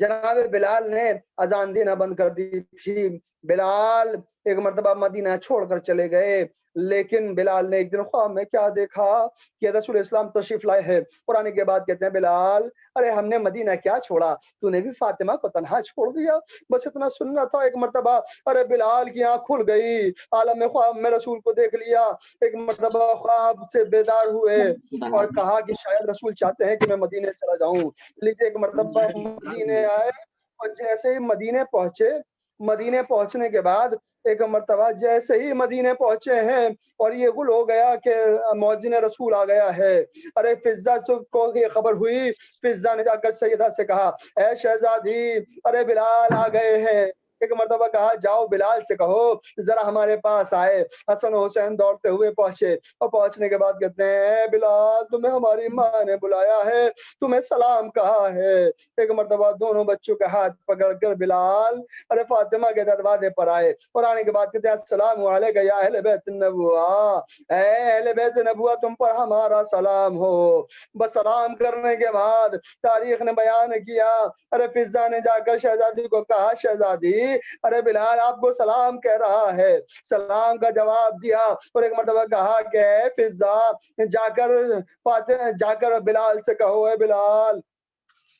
جناب بلال نے اذان دینا بند کر دی تھی. بلال ایک مرتبہ مدینہ چھوڑ کر چلے گئے, لیکن بلال نے ایک دن خواب میں کیا دیکھا کہ رسول اسلام تشریف لائے ہیں. قرآن کے بعد کہتے ہیں بلال ارے ہم نے مدینہ کیا چھوڑا, تو نے بھی فاطمہ کو تنہا چھوڑ دیا, بس اتنا سننا تھا. ایک مرتبہ ارے بلال کی آنکھ کھل گئی, عالم خواب میں رسول کو دیکھ لیا. ایک مرتبہ خواب سے بیدار ہوئے اور کہا کہ شاید رسول چاہتے ہیں کہ میں مدینے چلا جاؤں. لیجیے ایک مرتبہ مدینے آئے اور جیسے ہی مدینے پہنچنے کے بعد ایک مرتبہ جیسے ہی مدینے پہنچے ہیں اور یہ غل ہو گیا کہ مؤذن رسول آ گیا ہے. ارے فضا کو یہ خبر ہوئی, فضا نے جا کر سیدہ سے کہا اے شہزادی ارے بلال آ گئے ہیں. ایک مرتبہ کہا جاؤ بلال سے کہو ذرا ہمارے پاس آئے. حسن و حسین دوڑتے ہوئے پہنچے اور پہنچنے کے بعد کہتے ہیں اے بلال تمہیں ہماری ماں نے بلایا ہے, تمہیں سلام کہا ہے. ایک مرتبہ دونوں بچوں کے ہاتھ پکڑ کر بلال ارے فاطمہ کے دروازے پر آئے اور آنے کے بعد کہتے ہیں السلام علیکم یا اہل بیت النبوہ, اے اہل بیت نبوہ تم پر ہمارا سلام ہو. بس سلام کرنے کے بعد تاریخ نے بیان کیا ارے فضا نے جا کر شہزادی کو کہا شہزادی ارے بلال آپ کو سلام کہہ رہا ہے. سلام کا جواب دیا اور ایک مرتبہ کہا کہ اے فضا جا کر بلال سے کہو اے بلال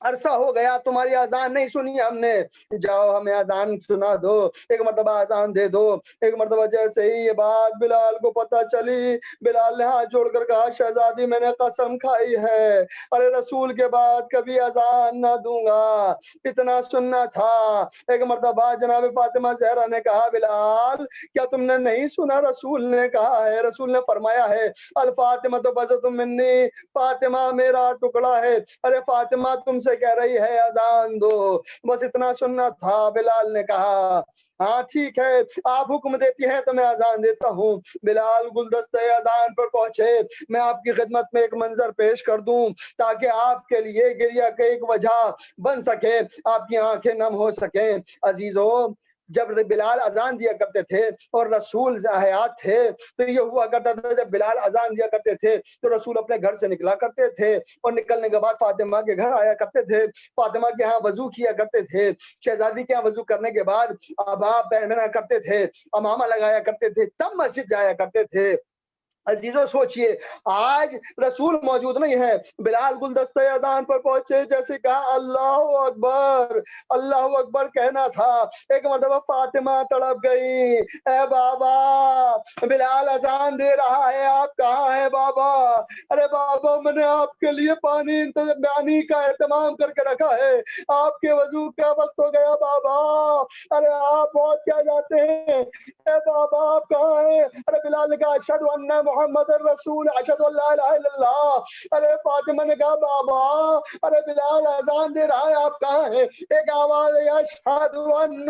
عرصہ ہو گیا تمہاری اذان نہیں سنی ہم نے, جاؤ ہمیں اذان سنا دو. ایک مرتبہ اذان دے دو. ایک مرتبہ جیسے ہی یہ بات بلال کو پتہ چلی, بلال نے ہاتھ جوڑ کر کہا شہزادی میں نے قسم کھائی ہے ارے رسول کے بعد کبھی اذان نہ دوں گا, اتنا سننا تھا. ایک مرتبہ جناب فاطمہ زہرا نے کہا بلال کیا تم نے نہیں سنا, رسول نے کہا ہے, رسول نے فرمایا ہے الفاطمہ تو بذۃ منی, فاطمہ میرا ٹکڑا ہے. ارے فاطمہ تم سے کہہ رہی ہے اذان دو، بس اتنا سننا تھا۔ بلال نے کہا ہاں ٹھیک ہے، آپ حکم دیتی ہیں تو میں اذان دیتا ہوں۔ بلال گلدستہ اذان پر پہنچے۔ میں آپ کی خدمت میں ایک منظر پیش کر دوں تاکہ آپ کے لیے گریہ کی ایک وجہ بن سکے، آپ کی آنکھیں نم ہو سکیں۔ عزیزو، جب بلال اذان دیا کرتے تھے اور رسول حیات تھے تو یہ ہوا کرتا تھا، جب بلال اذان دیا کرتے تھے تو رسول اپنے گھر سے نکلا کرتے تھے اور نکلنے کے بعد فاطمہ کے گھر آیا کرتے تھے، فاطمہ کے ہاں وضو کیا کرتے تھے، شہزادی کے ہاں وضو کرنے کے بعد اباب پہننا کرتے تھے، امامہ لگایا کرتے تھے، تب مسجد جایا کرتے تھے۔ عزیزو سوچئے آج رسول موجود نہیں ہے، بلال گلدستہ اذان پر پہنچے، جیسے کہا اللہ اکبر، اللہ اکبر کہنا تھا، ایک مرتبہ فاطمہ تڑپ گئی، اے بابا بلال اذان دے رہا ہے، آپ کہاں ہیں بابا؟ ارے بابا میں نے آپ کے لیے پانی کا اہتمام کر کے رکھا ہے، آپ کے وضو کا وقت ہو گیا بابا، ارے آپ بہت کیا جاتے ہیں، اے بابا آپ کہاں ہیں؟ ارے بلال نے کہا اشہد ان محمد الرسول، اشہد ان لا الہ الا اللہ۔ ارے فاطمہ نے کہا بابا ارے بلال اذان دے رہا ہے، آپ کہاں ہیں؟ ایک آواز ہے اشہد ان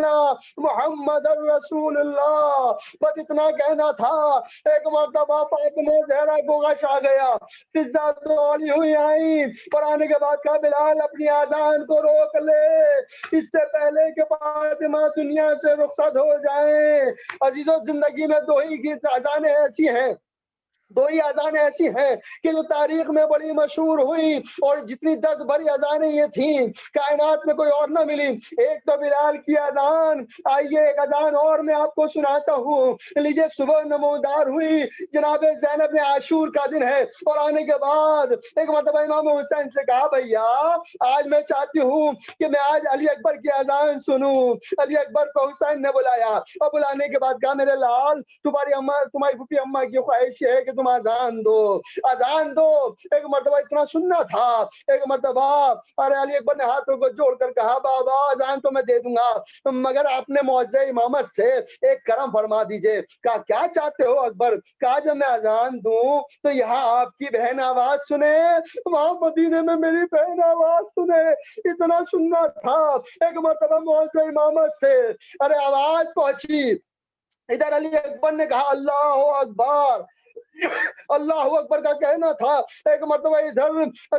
محمد الرسول اللہ، بس اتنا کہنا تھا۔ ایک مرتبہ فاطمہ زہرا کو غش آ گیا، فضا دوڑی ہوئی آئی اور آنے کے بعد کہا بلال اپنی اذان کو روک لے اس سے پہلے کہ فاطمہ دنیا سے رخصت ہو جائیں۔ عزیزو زندگی میں دو ہی اذانیں ایسی ہیں، دو ہی اذانیں ایسی ہیں کہ جو تاریخ میں بڑی مشہور ہوئی اور جتنی درد بھری اذانیں یہ تھیں کائنات میں کوئی اور نہ ملی۔ ایک تو بلال کی اذان، آئیے ایک اذان اور میں آپ کو سناتا ہوں، لیجئے صبح نمودار ہوئی، جناب زینب نے عاشور کا دن ہے اور آنے کے بعد ایک مرتبہ امام حسین سے کہا بھیا آج میں چاہتی ہوں کہ میں آج علی اکبر کی اذان سنوں۔ علی اکبر کو حسین نے بلایا اور بلانے کے بعد کہا میرے لال تمہاری پھوپھی اماں کی خواہش ہے کہ تم اذان دو، اذان دو۔ ایک مرتبہ اتنا سننا تھا، ایک مرتبہ ارے علی اکبر نے ہاتھوں کو جوڑ کر کہا بابا اذان تو میں دے دوں گا مگر اپنے معجزہ امامت سے ایک کرم فرما دیجئے۔ کہا کیا چاہتے ہو اکبر؟ کہا جب میں اذان دوں تو یہاں آپ کی بہن آواز سنے، وہاں مدینے میں میری بہن آواز سنے، اتنا سننا تھا۔ ایک مرتبہ معجزہ امامت سے ارے آواز پہنچی، ادھر علی اکبر نے کہا اللہ اکبر، اللہ اکبر کا کہنا تھا۔ ایک مرتبہ ادھر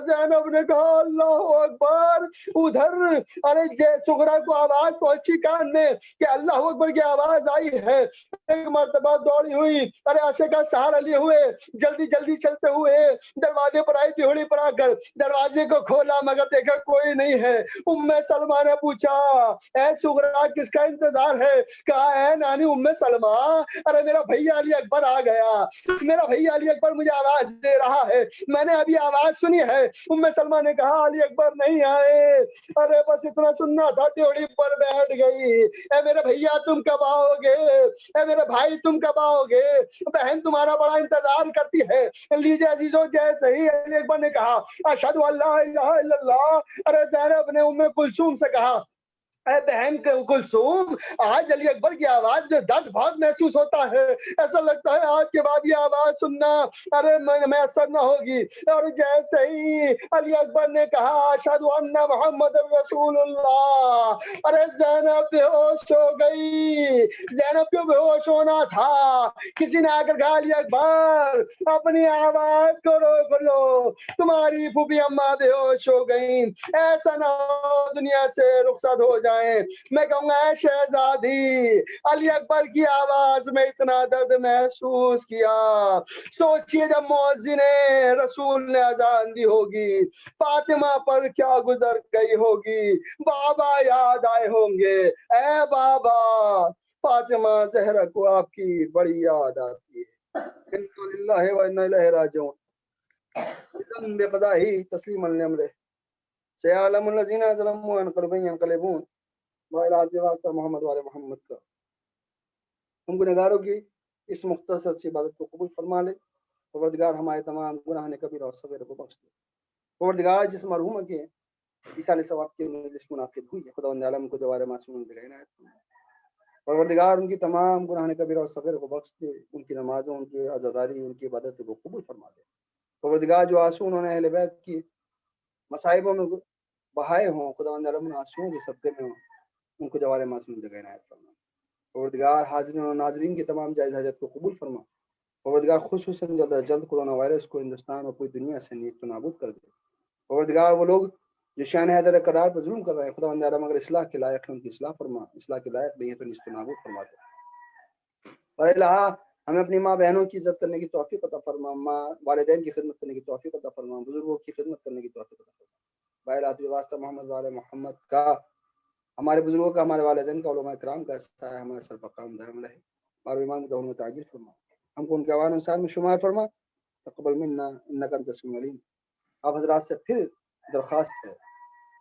زینب نے کہا اللہ اکبر، ادھر ارے سغرا کو آواز پہنچی کان میں کہ اللہ اکبر کی آواز آئی ہے۔ ایک مرتبہ دوڑی ہوئی، ارے عصا کا سہارا لیے ہوئے جلدی جلدی چلتے ہوئے دروازے پر آئی، ٹیوڑی پر آ کر دروازے کو کھولا مگر دیکھا کوئی نہیں ہے۔ ام سلمہ نے پوچھا اے سغرا کس کا انتظار ہے؟ کہا اے نانی ام سلمہ ارے میرا بھیا علی اکبر آ گیا، میرا بھیا علی اکبر مجھے آواز دے رہا ہے، میں نے ابھی آواز سنی ہے۔ ام سلمہ نے کہا علی اکبر نہیں آئے، ارے بس اتنا سننا تھا، ڈیوڑی پر بیٹھ گئی۔ اے میرے بھیا تم کب آؤ گے؟ اے میرے بھائی تم کب آؤ گے؟ بہن تمہارا بڑا انتظار کرتی ہے۔ لیجئے عزیزو جیسے ہی علی اکبر نے کہا اشہد ان لا الہ الا اللہ، ارے زینب نے ام کلثوم سے کہا اے بہن کلثوم آج علی اکبر کی آواز میں درد بہت محسوس ہوتا ہے، ایسا لگتا ہے آج کے بعد یہ آواز سننا ارے میسر نہ ہوگی۔ اور جیسے ہی علی اکبر نے کہا اشہد ان محمد الرسول اللہ، ارے زینب بے ہوش ہو گئی۔ زینب کو بے ہوش ہونا تھا، کسی نے آ کر کہا علی اکبر اپنی آواز کو روک لو، تمہاری پھوپھی اماں بے ہوش ہو گئی، ایسا نہ ہو دنیا سے رخصت ہو جائیں۔ میں کہوں گا اے شہزادی علی اکبر کی آواز میں اتنا درد محسوس کیا، سوچئے جب مؤذن رسول نے اذان دی ہوگی فاطمہ پر کیا گزر گئی ہوگی، بابا یاد آئے ہوں گے، اے بابا فاطمہ زہرا کو آپ کی بڑی یاد آتی ہے۔ انا للہ و انا الیہ راجعون، ذنب قضائی تسلیم الامر، سیعلم الذین ظلموا انقلبوا ينقلبون، وعلى واسطہ محمد والے محمد کا۔ ہم گنہگاروں کی اس مختصر سی عبادت کو قبول فرما لے۔ پروردگار ہمارے تمام گناہ کبیرہ اور صغیرہ کو بخش دے۔ پروردگار جس مرحوم کے ایصال ثواب کی مجلس منعقد ہوئی ہے، خداوند عالم کو دوبارہ معصوم دے عنایت فرمائے۔ پروردگار ان کی تمام گناہ کبیرہ اور صغیرہ کو بخش دے، ان کی نمازوں، ان کی عزاداری، ان کی عبادت کو قبول فرما دے۔ پروردگار جو آنسو انہوں نے اہل بیت کی مصائبوں میں بہائے ہوں خداوند عالم آنسوؤں کے صدقے میں ہوں، ان کو جوار معصوم جگہ عنایت فرما۔ پروردگار حاضرین و ناظرین کی تمام جائز حاجت کو قبول فرما۔ پروردگار خصوصاً جلد از جلد کورونا وائرس کو ہندوستان اور پوری دنیا سے نیست و نابود کر دے۔ پروردگار وہ لوگ جو شان حیدر قرار پر ظلم کر رہے ہیں، خداوند عالم اگر اصلاح کے لائق ہیں ان کی اصلاح فرما، اصلاح کے لائق نہیں ہے تو نیست و نابود فرما دے۔ اور الہ ہمیں اپنی ماں بہنوں کی عزت کرنے کی توفیق عطا فرما، ماں والدین کی خدمت کرنے کی توفیق عطا فرما، بزرگوں کی خدمت کرنے کی توفیق عطا فرما۔ باہر واسطہ محمد وعلى محمد کا، ہمارے بزرگوں کا، ہمارے والدین کا، علماء کرام کا سایہ ہمارے سر مقام دائم رہے اور ایمان کو میں تعجیل فرما، ہم کو ان کے عوام انسان میں شمار فرما، تقبل منا انک انت السمیع العلیم۔ آپ حضرات سے پھر درخواست ہے،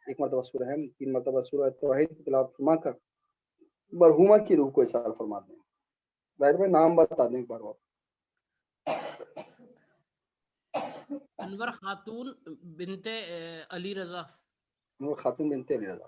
ایک مرتبہ سورہ ہم، 3 مرتبہ سورہ توحید کی تلاوت فرما کر مرحومہ کی روح کو احسار فرما دیں۔ ظاہر میں نام بتا دیں ایک بار اور۔
انور خاتون بنت علی رضا،
خاتون بنت علی رضا۔